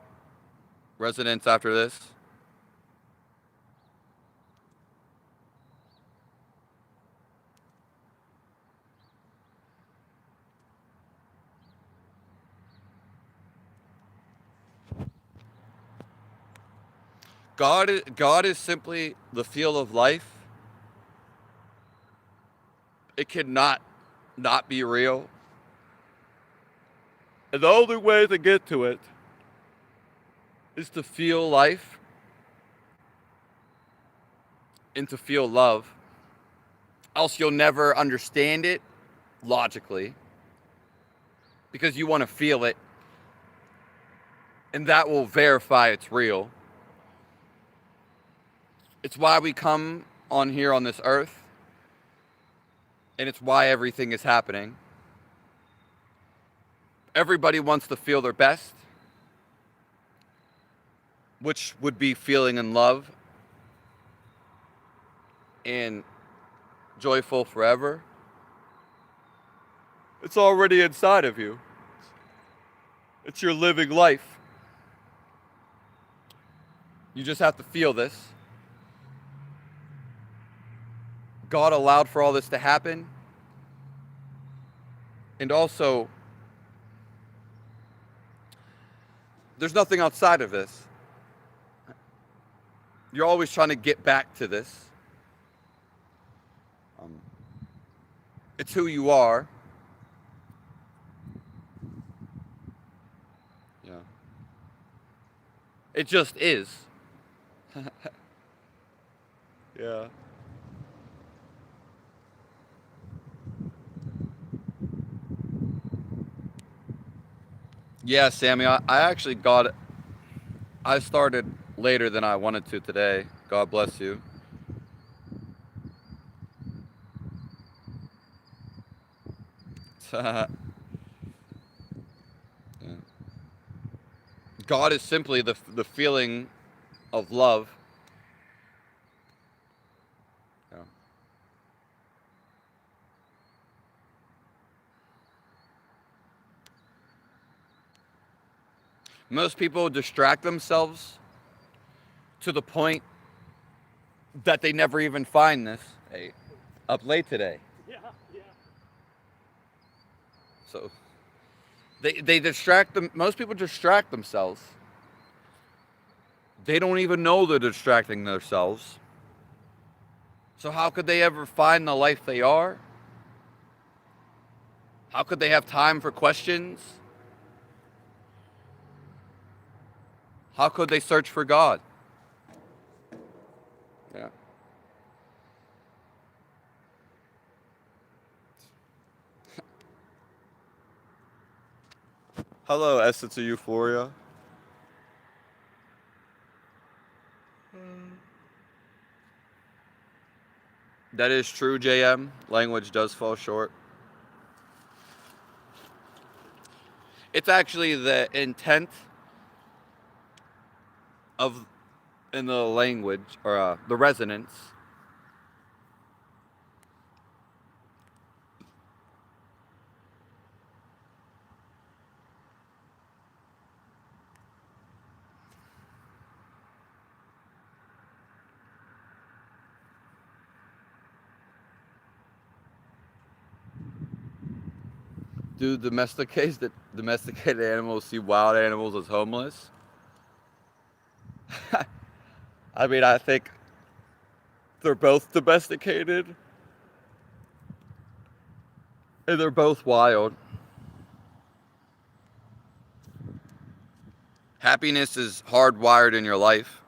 S1: Residents after this. God is simply the feel of life. It cannot not be real. And the only way to get to it is to feel life and to feel love. Else you'll never understand it logically, because you want to feel it, and that will verify it's real. It's why we come on here on this earth, and it's why everything is happening. Everybody wants to feel their best, which would be feeling in love and joyful forever. It's already inside of you. It's your living life. You just have to feel this. God allowed for all this to happen. And also, there's nothing outside of this. You're always trying to get back to this. It's who you are. Yeah. It just is. Yeah. Yeah, Sammy, I actually I started later than I wanted to today. God bless you. Yeah. God is simply the feeling of love. Yeah. Most people distract themselves to the point that they never even find this. Hey, up late today.
S2: Yeah, yeah.
S1: So they distract them. Most people distract themselves. They don't even know they're distracting themselves. So how could they ever find the life they are? How could they have time for questions? How could they search for God? Yeah. Hello, Essence of Euphoria. That is true, JM. Language does fall short. It's actually the intent of in the language or the resonance. Do domesticated animals see wild animals as homeless? I mean, I think they're both domesticated and they're both wild. Happiness is hardwired in your life.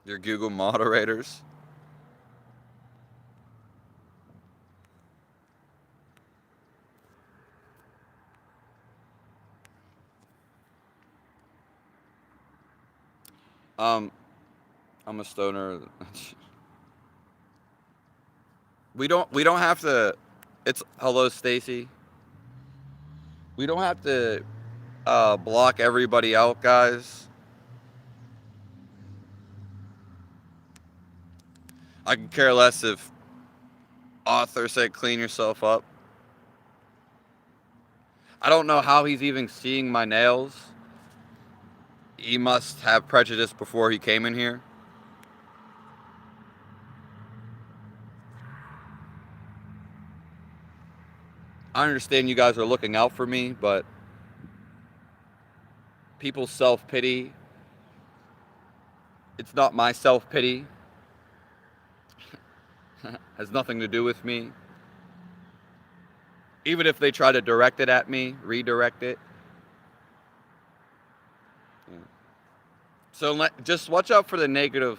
S1: Your Google moderators. Um, I'm a stoner. we don't have to. It's hello, Stacy. We don't have to block everybody out, guys. I can care less if author said clean yourself up. I don't know how he's even seeing my nails. He must have prejudice before he came in here. I understand you guys are looking out for me, but people's self-pity, it's not my self-pity. Has nothing to do with me. Even if they try to direct it at me, redirect it. So just watch out for the negative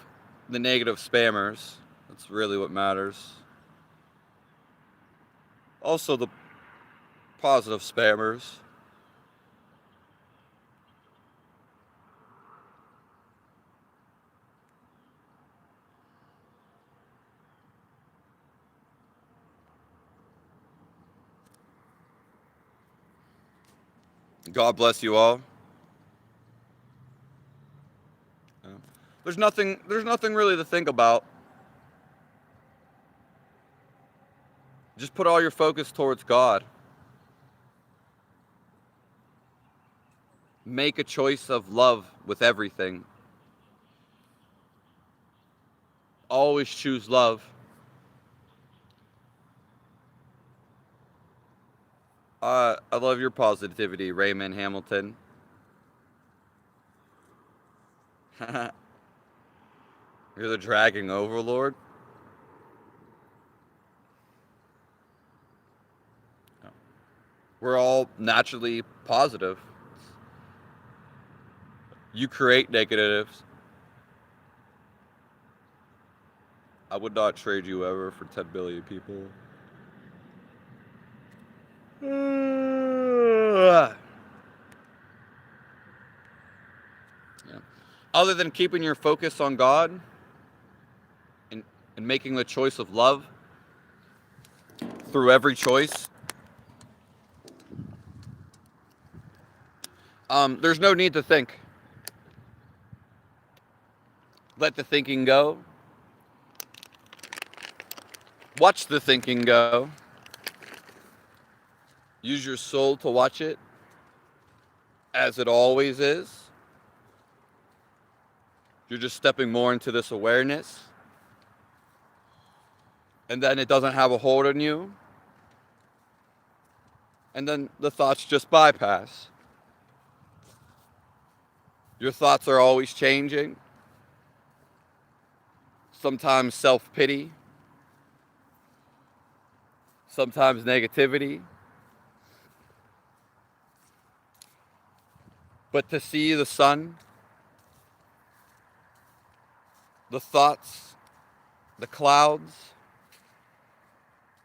S1: spammers. That's really what matters. Also the positive spammers. God bless you all. There's nothing really to think about. Just put all your focus towards God. Make a choice of love with everything. Always choose love. I love your positivity, Raymond Hamilton. You're the dragging overlord. We're all naturally positive. You create negatives. I would not trade you ever for 10 billion people. Yeah. Other than keeping your focus on God and making the choice of love through every choice, there's no need to think. Let the thinking go. Watch the thinking go. Use your soul to watch it, as it always is. You're just stepping more into this awareness. And then it doesn't have a hold on you. And then the thoughts just bypass. Your thoughts are always changing. Sometimes self-pity. Sometimes negativity. But to see the sun, the thoughts, the clouds,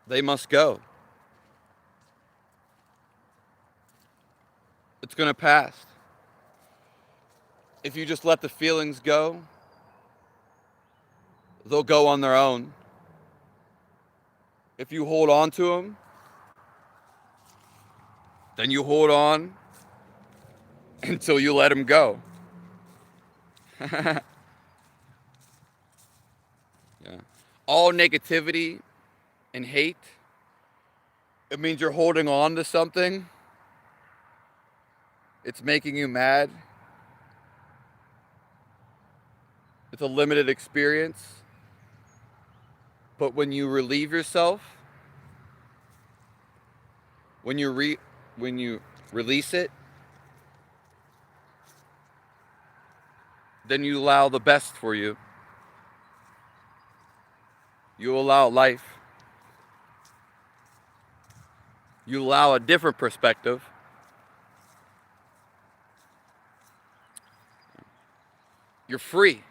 S1: they must go. It's going to pass. If you just let the feelings go, they'll go on their own. If you hold on to them, Then you hold on until you let him go. Yeah. All negativity and hate, it means you're holding on to something. It's making you mad. It's a limited experience. But when you relieve yourself, when you release it, then you allow the best for you. You allow life. You allow a different perspective. You're free.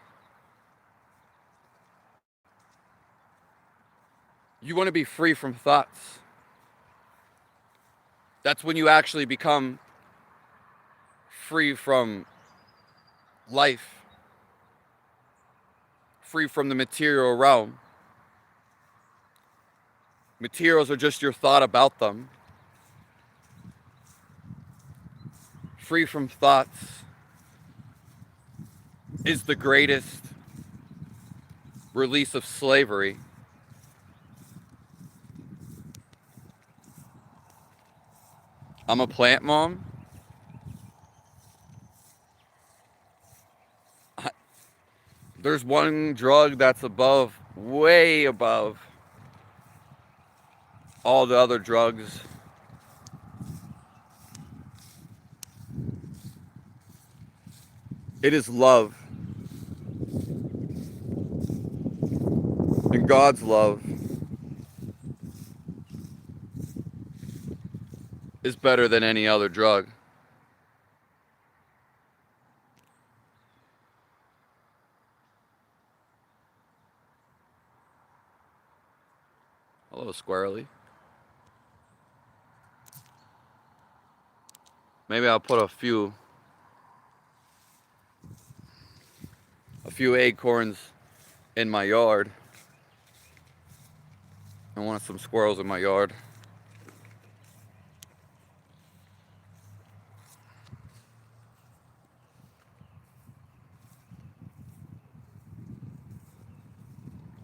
S1: You want to be free from thoughts. That's when you actually become free from life, free from the material realm. Materials are just your thought about them. Free from thoughts is the greatest release of slavery. I'm a plant mom. There's one drug that's above, way above all the other drugs. It is love. And God's love is better than any other drug. Hello, Squirrely. Maybe I'll put a few acorns in my yard. I want some squirrels in my yard.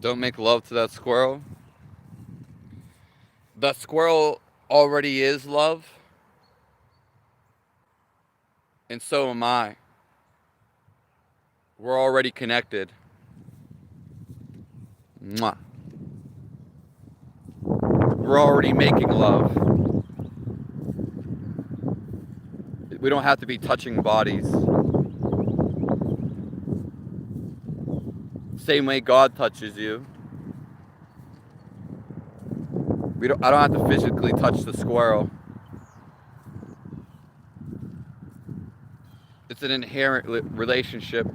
S1: Don't make love to that squirrel. That squirrel already is love. And so am I. We're already connected. Mwah. We're already making love. We don't have to be touching bodies. Same way God touches you. I don't have to physically touch the squirrel. It's an inherent relationship.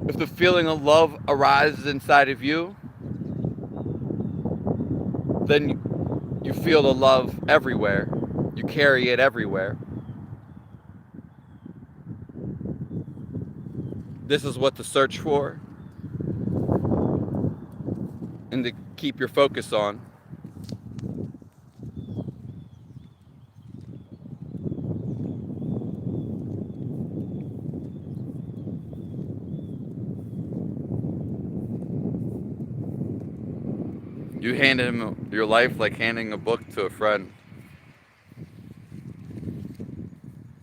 S1: If the feeling of love arises inside of you, then you feel the love everywhere. You carry it everywhere. This is what to search for and to keep your focus on. You hand him your life like handing a book to a friend.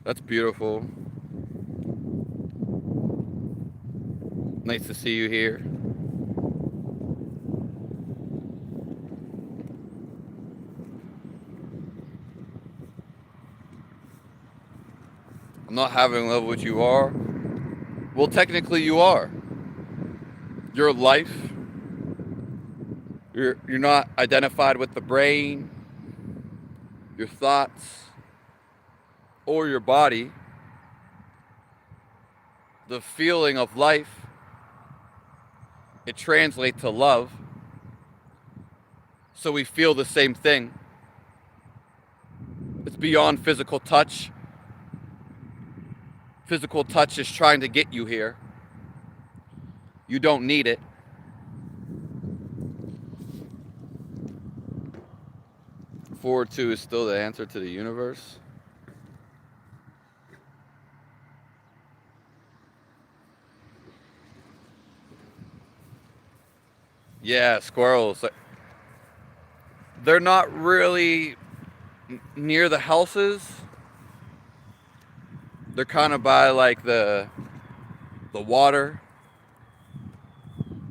S1: That's beautiful. Nice to see you here. I'm not having love what you are. Well, technically you are. Your life. You're not identified with the brain, your thoughts, or your body. The feeling of life, it translates to love. So we feel the same thing. It's beyond physical touch. Physical touch is trying to get you here. You don't need it. 4-2 is still the answer to the universe. Yeah, squirrels. They're not really near the houses. They're kind of by like the water.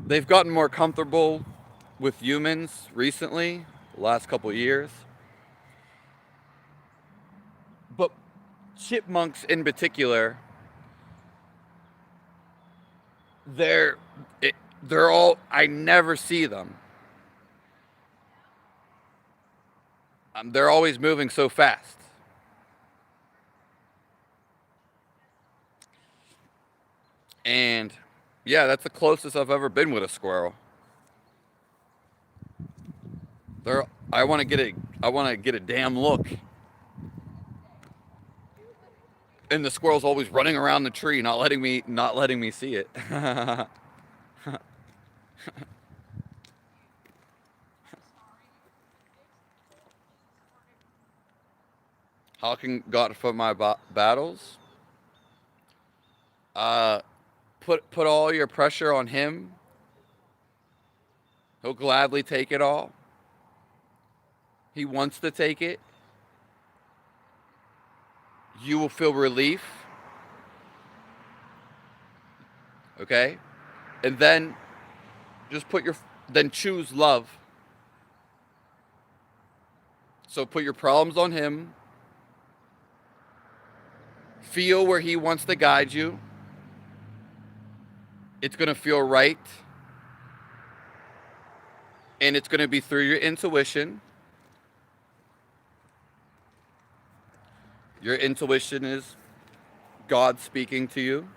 S1: They've gotten more comfortable with humans recently, the last couple years. But chipmunks in particular, they're they're all, I never see them. They're always moving so fast. And yeah, that's the closest I've ever been with a squirrel. They're I want to get a damn look. And the squirrel's always running around the tree, not letting me see it. How can God fight my battles? Uh, put all your pressure on Him. He'll gladly take it all. He wants to take it. You will feel relief. Okay? And then just then choose love. So put your problems on Him. Feel where He wants to guide you. It's going to feel right. And it's going to be through your intuition. Your intuition is God speaking to you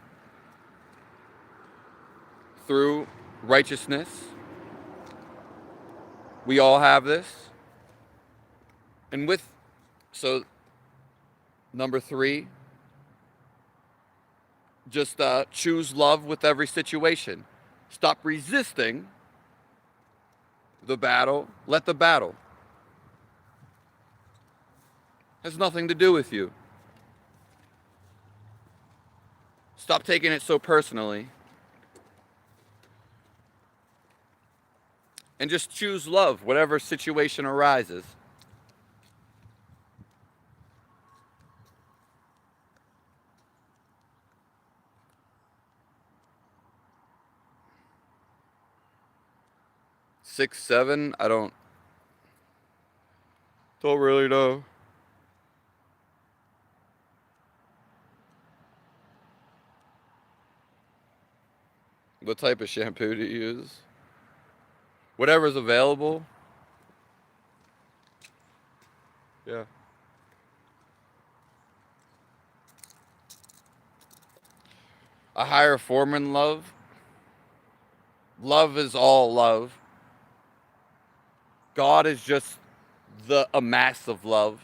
S1: through righteousness. We all have this. And so number 3, just choose love with every situation. Stop resisting the battle. Let the battle. Has nothing to do with you. Stop taking it so personally. And just choose love, whatever situation arises. Six, 7, I don't really know. What type of shampoo do you use? Whatever's available. Yeah. A higher form in love. Love is all love. God is just a mass of love.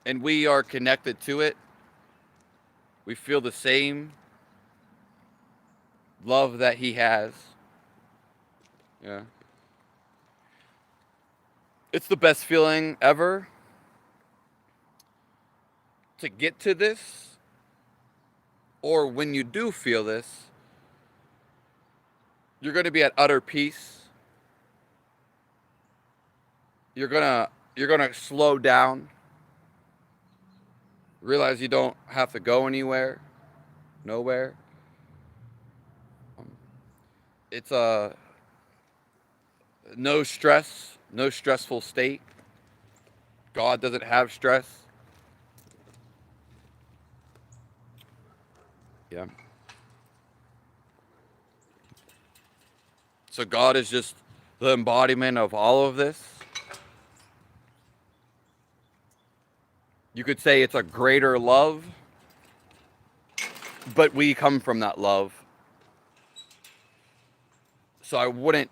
S1: And we are connected to it. We feel the same love that He has. Yeah. It's the best feeling ever to get to this. Or when you do feel this, you're going to be at utter peace. You're going to slow down. Realize you don't have to go anywhere. Nowhere. It's no stress, no stressful state. God doesn't have stress. Yeah. So God is just the embodiment of all of this. You could say it's a greater love, but we come from that love. So I wouldn't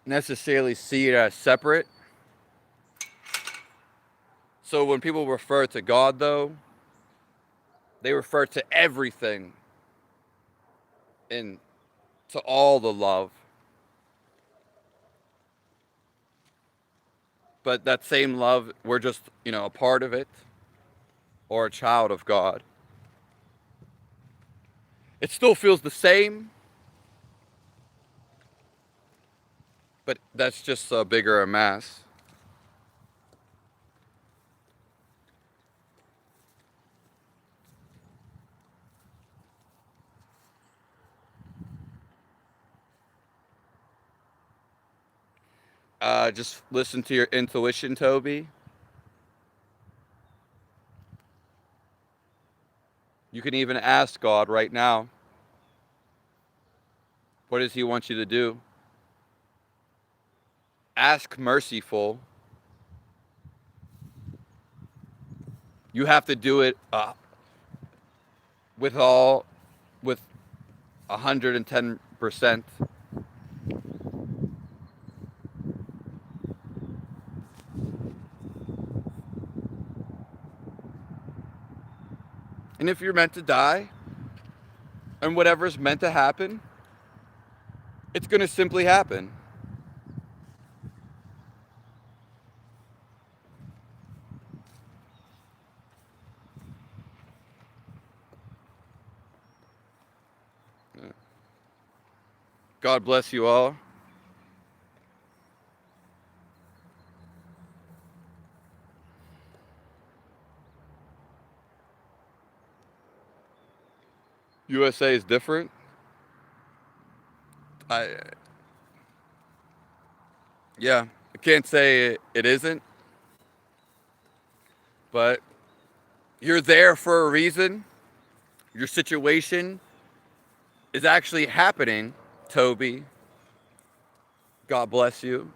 S1: necessarily see it as separate. So when people refer to God, though, they refer to everything and to all the love. but that same love, we're just, a part of it or a child of God. It still feels the same, but that's just a bigger mass. Just listen to your intuition, Toby. You can even ask God right now, what does He want you to do? Ask merciful. You have to do it with 110%. And if you're meant to die, and whatever's meant to happen, it's going to simply happen. God bless you all. USA is different. I Yeah, I can't say it isn't, but you're there for a reason. Your situation is actually happening, Toby. God bless you.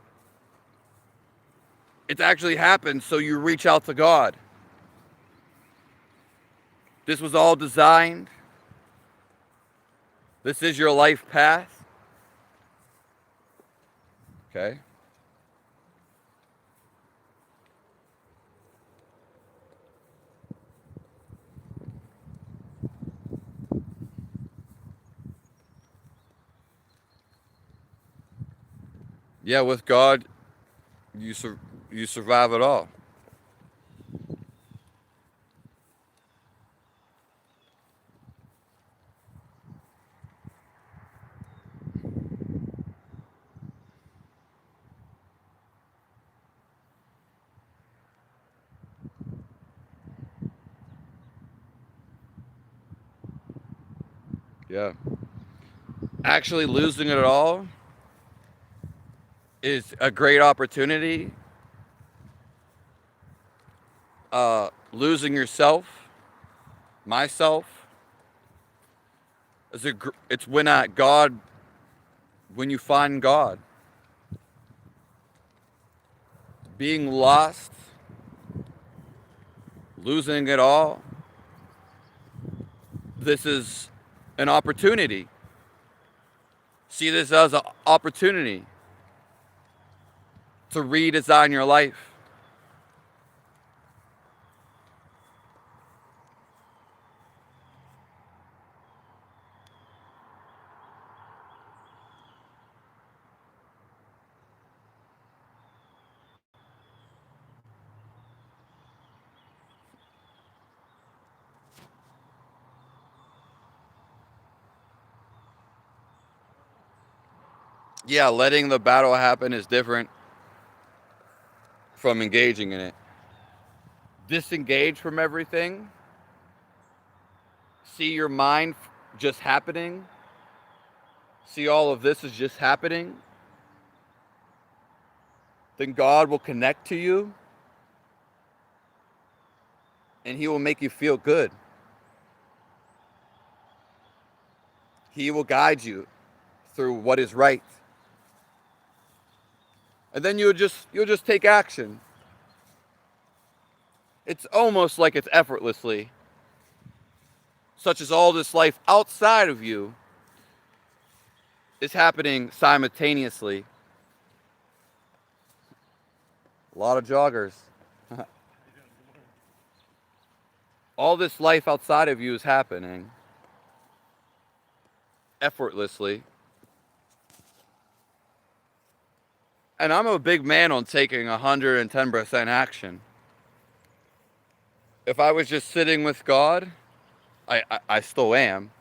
S1: It's actually happened, so you reach out to God. This was all designed. This is your life path. Okay? Yeah, with God, you survive it all. Yeah. Actually losing it all is a great opportunity. Losing yourself, myself, it's when you find God. Being lost, losing it all, this is an opportunity. See this as an opportunity to redesign your life. Yeah, letting the battle happen is different from engaging in it. Disengage from everything. See your mind just happening. See all of this is just happening. Then God will connect to you and He will make you feel good. He will guide you through what is right. And then you'll just take action. It's almost like it's effortlessly, such as all this life outside of you is happening simultaneously. A lot of joggers. All this life outside of you is happening effortlessly. And I'm a big man on taking 110% action. If I was just sitting with God, I still am,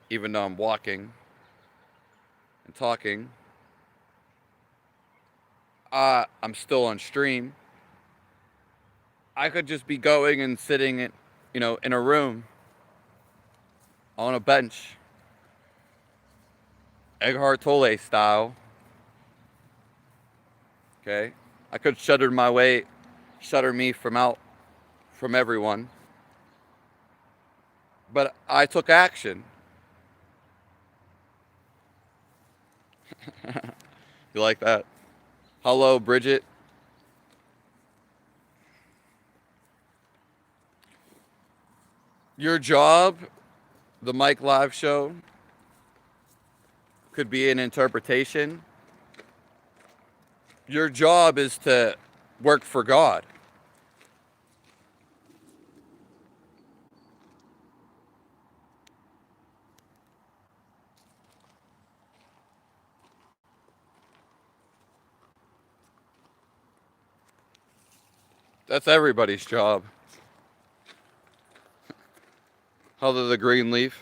S1: even though I'm walking and talking. I'm still on stream. I could just be going and sitting in a room on a bench, Eckhart Tolle style. Okay, I could shutter me from everyone, but I took action. You like that? Hello, Bridget. Your job, the Mike Live show, could be an interpretation. Your job is to work for God. That's everybody's job. Other the green leaf.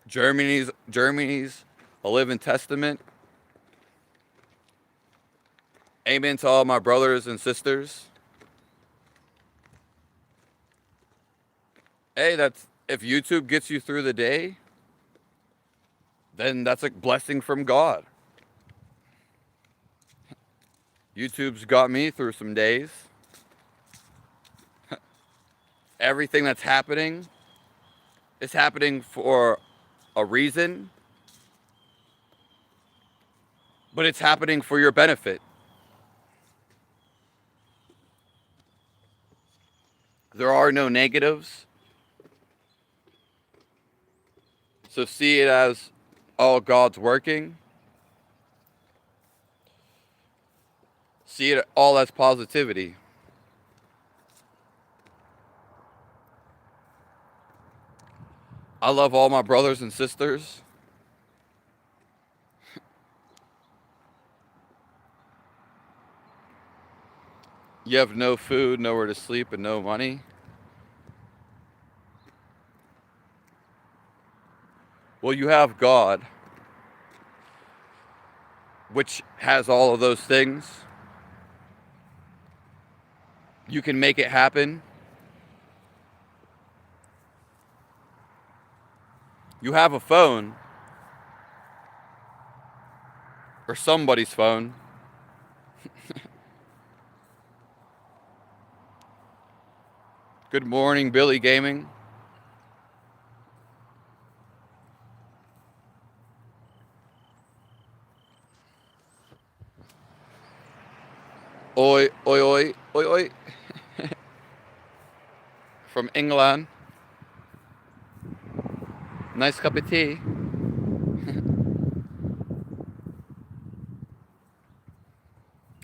S1: Germany's a living testament. Amen to all my brothers and sisters. Hey, that's if YouTube gets you through the day, then that's a blessing from God. YouTube's got me through some days. Everything that's happening is happening for a reason, but it's happening for your benefit. There are no negatives. So see it as all God's working. See it all as positivity. I love all my brothers and sisters. You have no food, nowhere to sleep, and no money. Well, you have God, which has all of those things. You can make it happen. You have a phone, or somebody's phone. Good morning, Billy Gaming. Oi, oi, oi, oi, oi. From England. Nice cup of tea.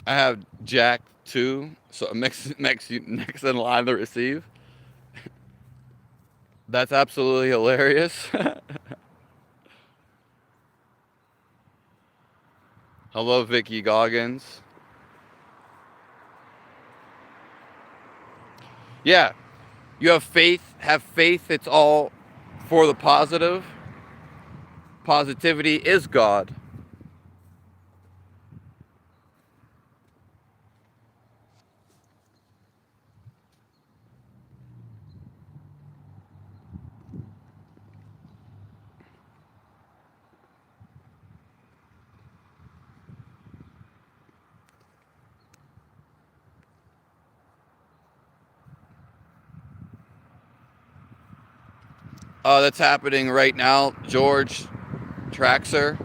S1: I have Jack 2, so makes you next in line to receive. That's absolutely hilarious. Hello, Vicky Goggins. Yeah, you have faith. Have faith. It's all for the positive. Positivity is God. That's happening right now, George Traxer.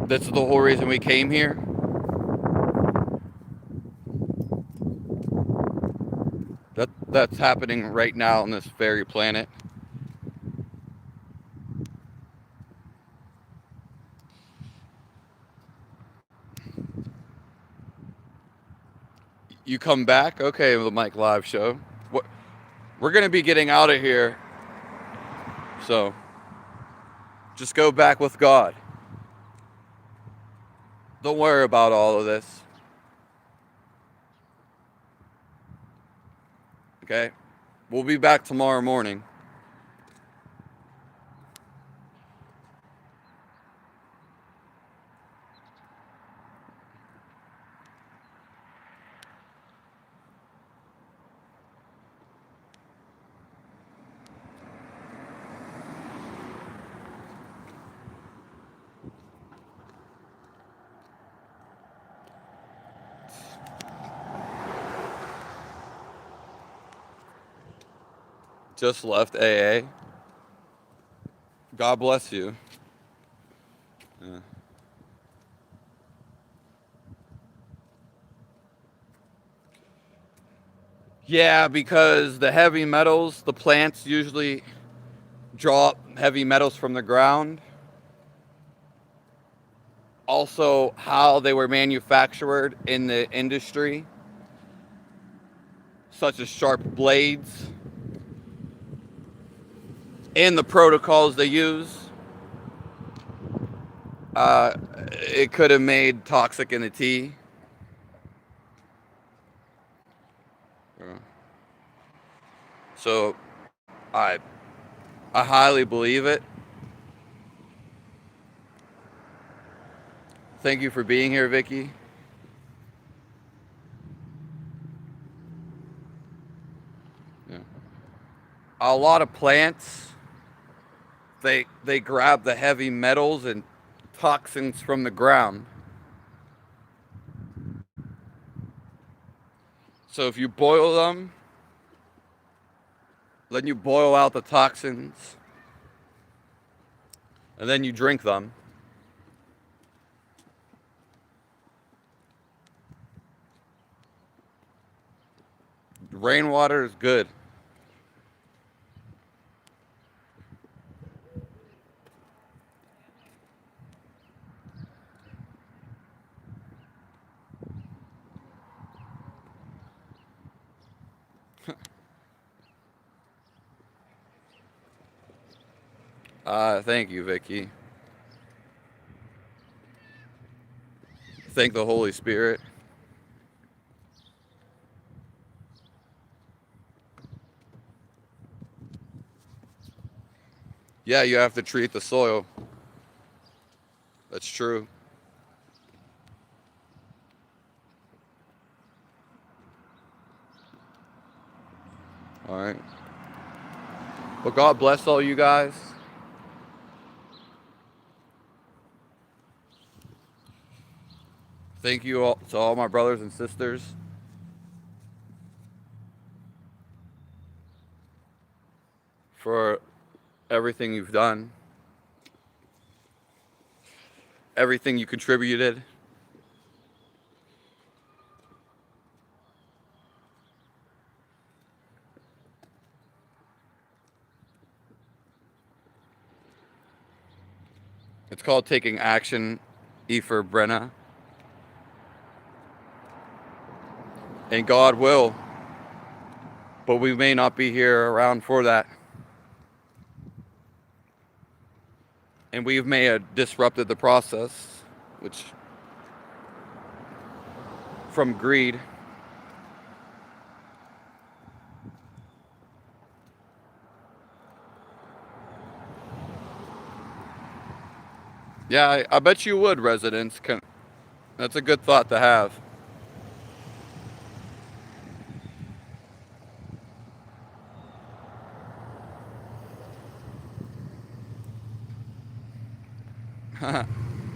S1: That's the whole reason we came here. That's happening right now on this very planet. You come back? Okay, the Mike Live show. What? We're going to be getting out of here. So, Just go back with God. Don't worry about all of this. Okay? We'll be back tomorrow morning. Just left AA. God bless you. Yeah. Yeah, because the heavy metals, the plants usually draw up heavy metals from the ground. Also, how they were manufactured in the industry, such as sharp blades, and the protocols they use. It could have made toxic in the tea. So, I I highly believe it. Thank you for being here, Vicky. Yeah. A lot of plants, they grab the heavy metals and toxins from the ground. So if you boil them, then you boil out the toxins, and then you drink them. Rainwater is good. Thank you, Vicky. Thank the Holy Spirit. Yeah, you have to treat the soil. That's true. All right. Well, God bless all you guys. Thank you all to all my brothers and sisters for everything you've done, everything you contributed. It's called taking action, Efer Brenna. And God will, but we may not be here around for that. And we may have disrupted the process, which, from greed. Yeah, I bet you would, residents. That's a good thought to have.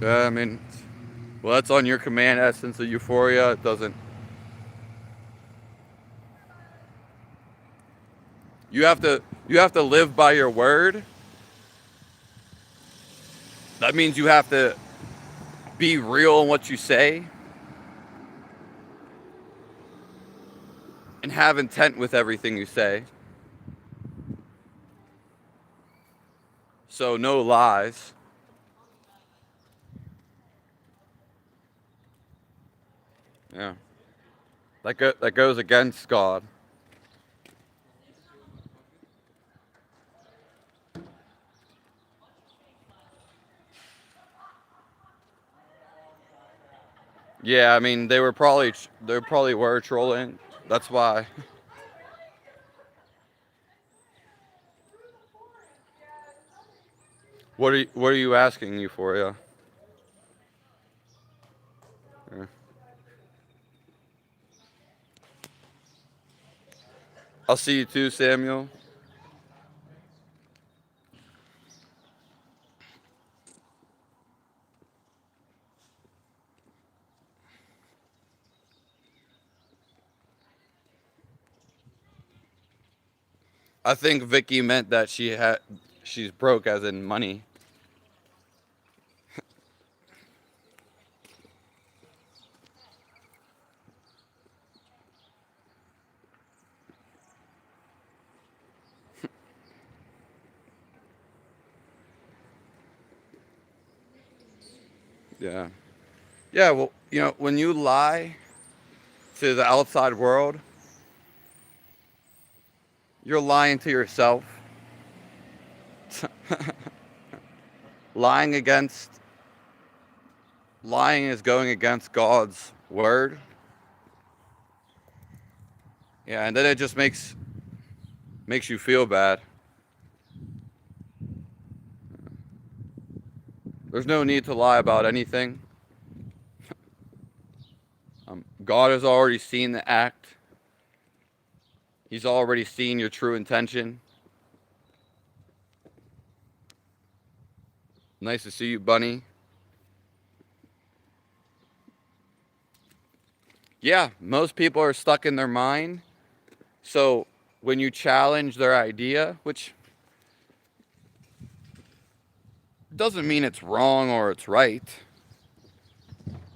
S1: Yeah, I mean, well, that's on your command essence of euphoria. It doesn't. You have to live by your word. That means you have to be real in what you say and have intent with everything you say. So no lies. Yeah. That goes against God. Yeah, I mean they probably were trolling. That's why. What are you asking you for? Yeah. Yeah. I'll see you too, Samuel. I think Vicky meant that she's broke as in money. Yeah. Yeah, well, when you lie to the outside world, you're lying to yourself. lying against Lying is going against God's word. Yeah, and then it just makes you feel bad. There's no need to lie about anything. God has already seen the act. He's already seen your true intention. Nice to see you, Bunny. Yeah, most people are stuck in their mind. So when you challenge their idea, which doesn't mean it's wrong or it's right,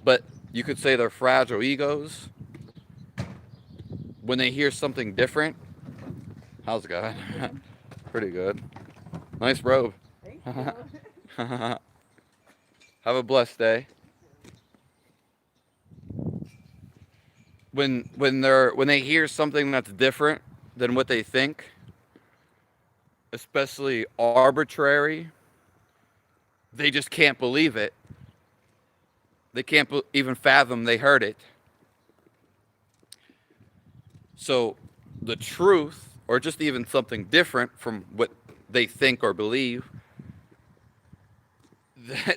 S1: but you could say they're fragile egos. When they hear something different, how's it going? Pretty good. Nice robe.
S2: Thank you.
S1: Have a blessed day. When they hear something that's different than what they think, especially arbitrary, they just can't believe it. They can't even fathom they heard it. So the truth, or just even something different from what they think or believe,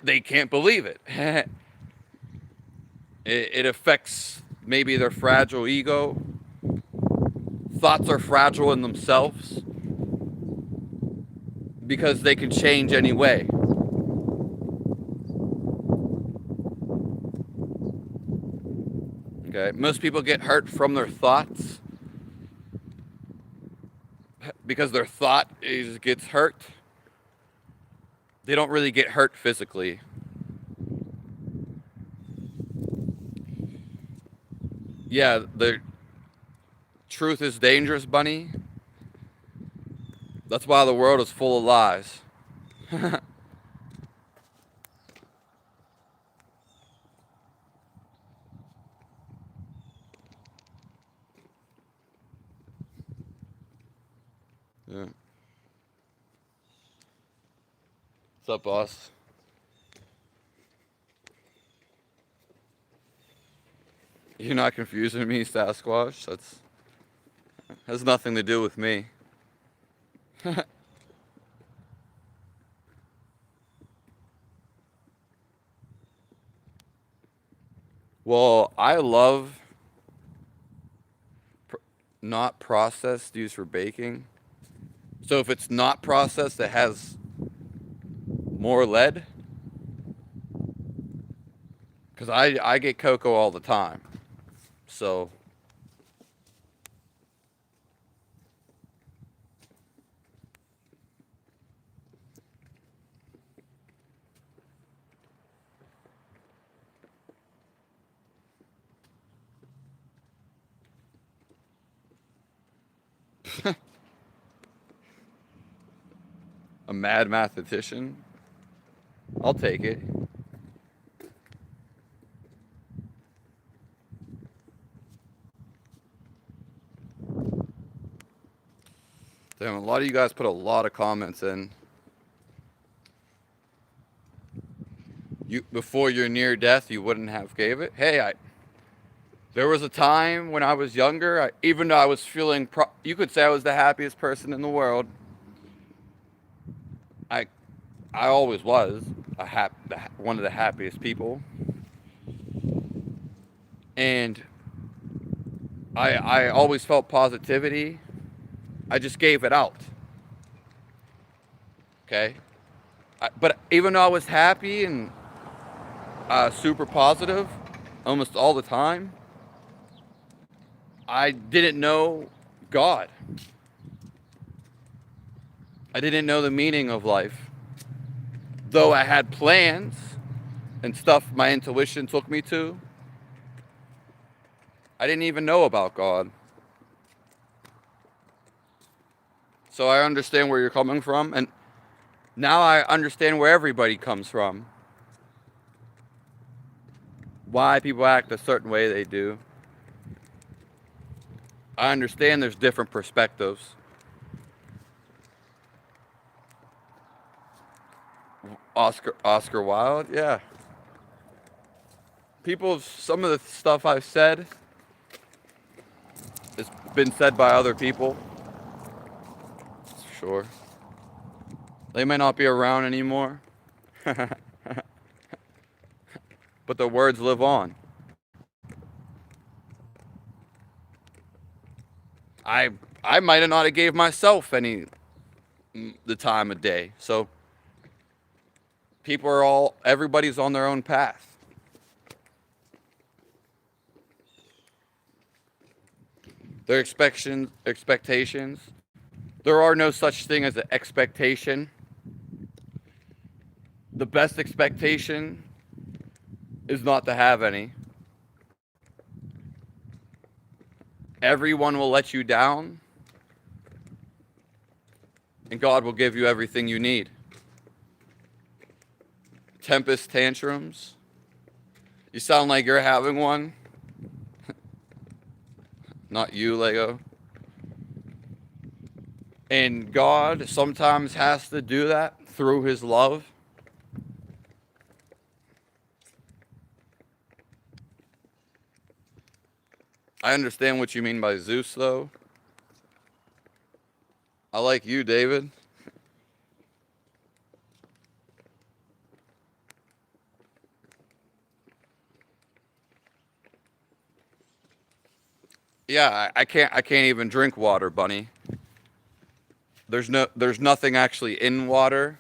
S1: they can't believe it. It affects maybe their fragile ego. Thoughts are fragile in themselves because they can change anyway. Okay, most people get hurt from their thoughts because their thought gets hurt. They don't really get hurt physically. Yeah, the truth is dangerous, Bunny. That's why the world is full of lies. Yeah. What's up, boss? You're not confusing me, Sasquatch. That's has nothing to do with me. Well, I love not processed used for baking. So if it's not processed, it has more lead. Because I get cocoa all the time. So, a mad mathematician, I'll take it. Damn, a lot of you guys put a lot of comments in. You before your near death, you wouldn't have gave it. Hey, there was a time when I was younger, even though I was feeling, you could say I was the happiest person in the world. I, I always was one of the happiest people, and I always felt positivity. I just gave it out. Okay, but even though I was happy and super positive, almost all the time, I didn't know God. I didn't know the meaning of life. Though I had plans and stuff my intuition took me to, I didn't even know about God. So I understand where you're coming from, and now I understand where everybody comes from. Why people act a certain way they do. I understand there's different perspectives. Oscar Wilde, yeah. Some of the stuff I've said has been said by other people. Sure. They may not be around anymore, but the words live on. I I might have not have gave myself any the time of day. So everybody's on their own path. Their expectations. There are no such thing as an expectation. The best expectation is not to have any. Everyone will let you down, and God will give you everything you need. Tempest tantrums. You sound like you're having one. Not you, Lego. And God sometimes has to do that through his love. I understand what you mean by Zeus, though. I like you, David. Yeah, I can't even drink water, Bunny. There's nothing actually in water.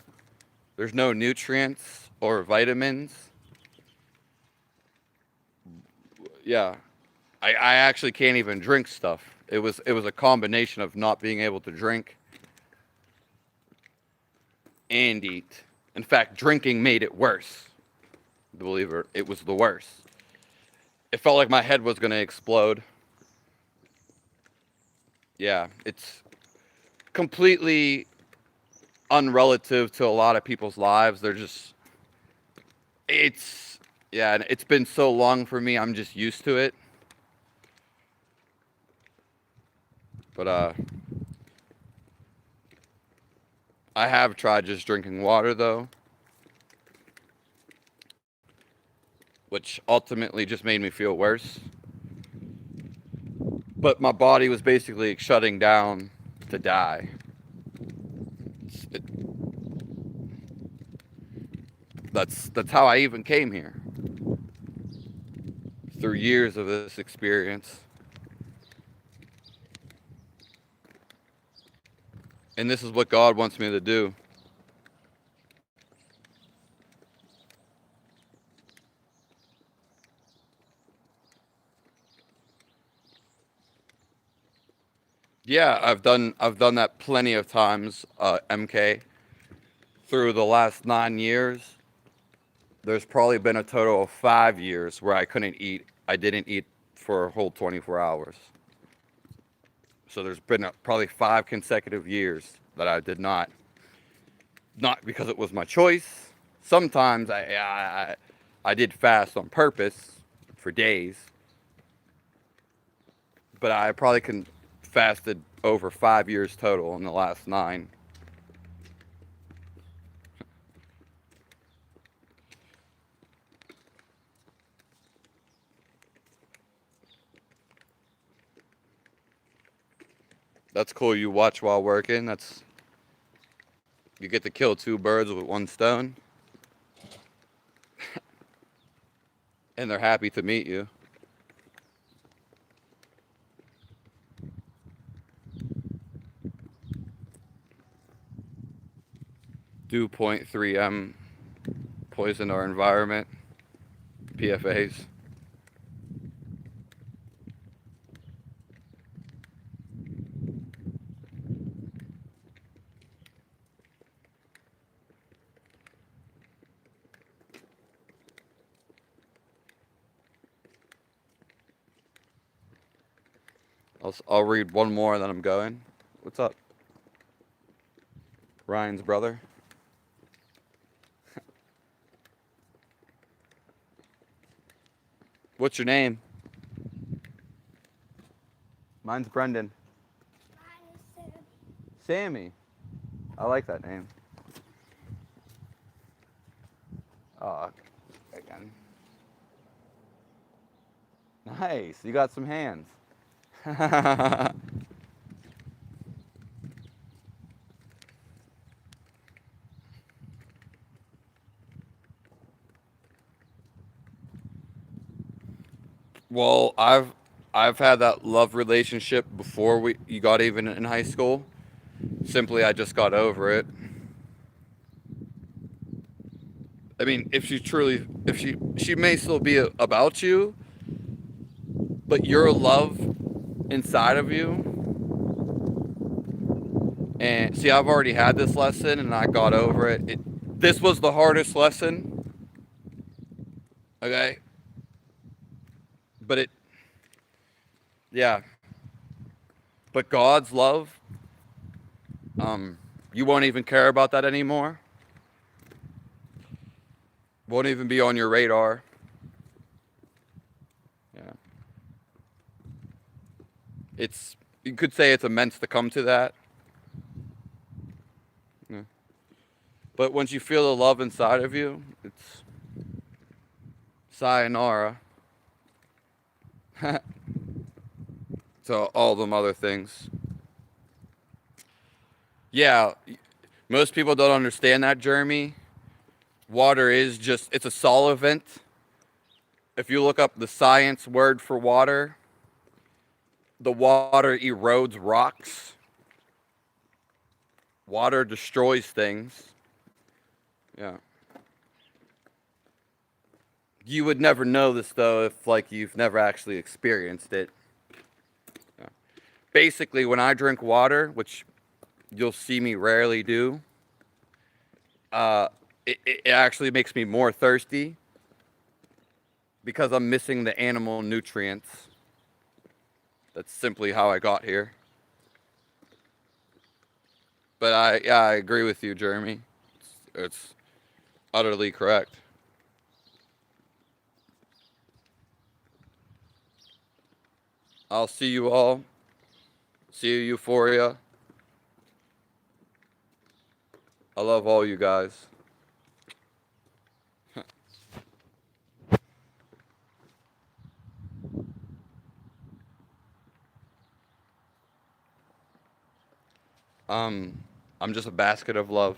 S1: There's no nutrients or vitamins. Yeah. I actually can't even drink stuff. It was a combination of not being able to drink and eat. In fact, drinking made it worse. Believe it was the worst. It felt like my head was going to explode. Yeah, it's completely unrelative to a lot of people's lives. It's, yeah, and it's been so long for me, I'm just used to it. But, I have tried just drinking water, though, which ultimately just made me feel worse. But my body was basically shutting down to die. It, that's how I even came here. Through years of this experience. And this is what God wants me to do. Yeah, I've done that plenty of times, MK. Through the last 9 years, there's probably been a total of 5 years where I couldn't eat. I didn't eat for a whole 24 hours. So there's been probably 5 consecutive years that I did not. Not because it was my choice. Sometimes I did fast on purpose for days, but I probably fasted over 5 years total in the last 9. That's cool. You watch while working. You get to kill two birds with one stone. And they're happy to meet you. Do 0.3 poison our environment. PFAs. I'll read one more and then I'm going. What's up? Ryan's brother. What's your name? Mine's Brendan.
S2: Mine is
S1: Sammy. I like that name. Again. Nice. You got some hands. Well, I've had that love relationship before you got even in high school. Simply, I just got over it. I mean, if she may still be about you, but your love inside of you. And see, I've already had this lesson and I got over it. This was the hardest lesson. Okay? But yeah. But God's love, you won't even care about that anymore. Won't even be on your radar. Yeah. You could say it's immense to come to that. Yeah. But once you feel the love inside of you, it's sayonara. So all them other things. Yeah, most people don't understand that, Jeremy. Water is it's a solvent. If you look up the science word for water, the water erodes rocks. Water destroys things. Yeah. You would never know this though if you've never actually experienced it. Yeah. Basically, when I drink water, which you'll see me rarely do, it actually makes me more thirsty because I'm missing the animal nutrients. That's simply how I got here. But I agree with you, Jeremy. It's utterly correct. I'll see you all. See you, Euphoria. I love all you guys. I'm just a basket of love.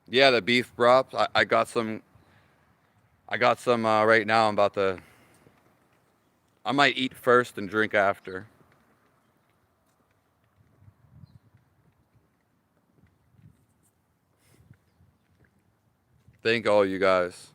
S1: Yeah, the beef broth. I got some. I got some right now. I might eat first and drink after. Thank all you guys.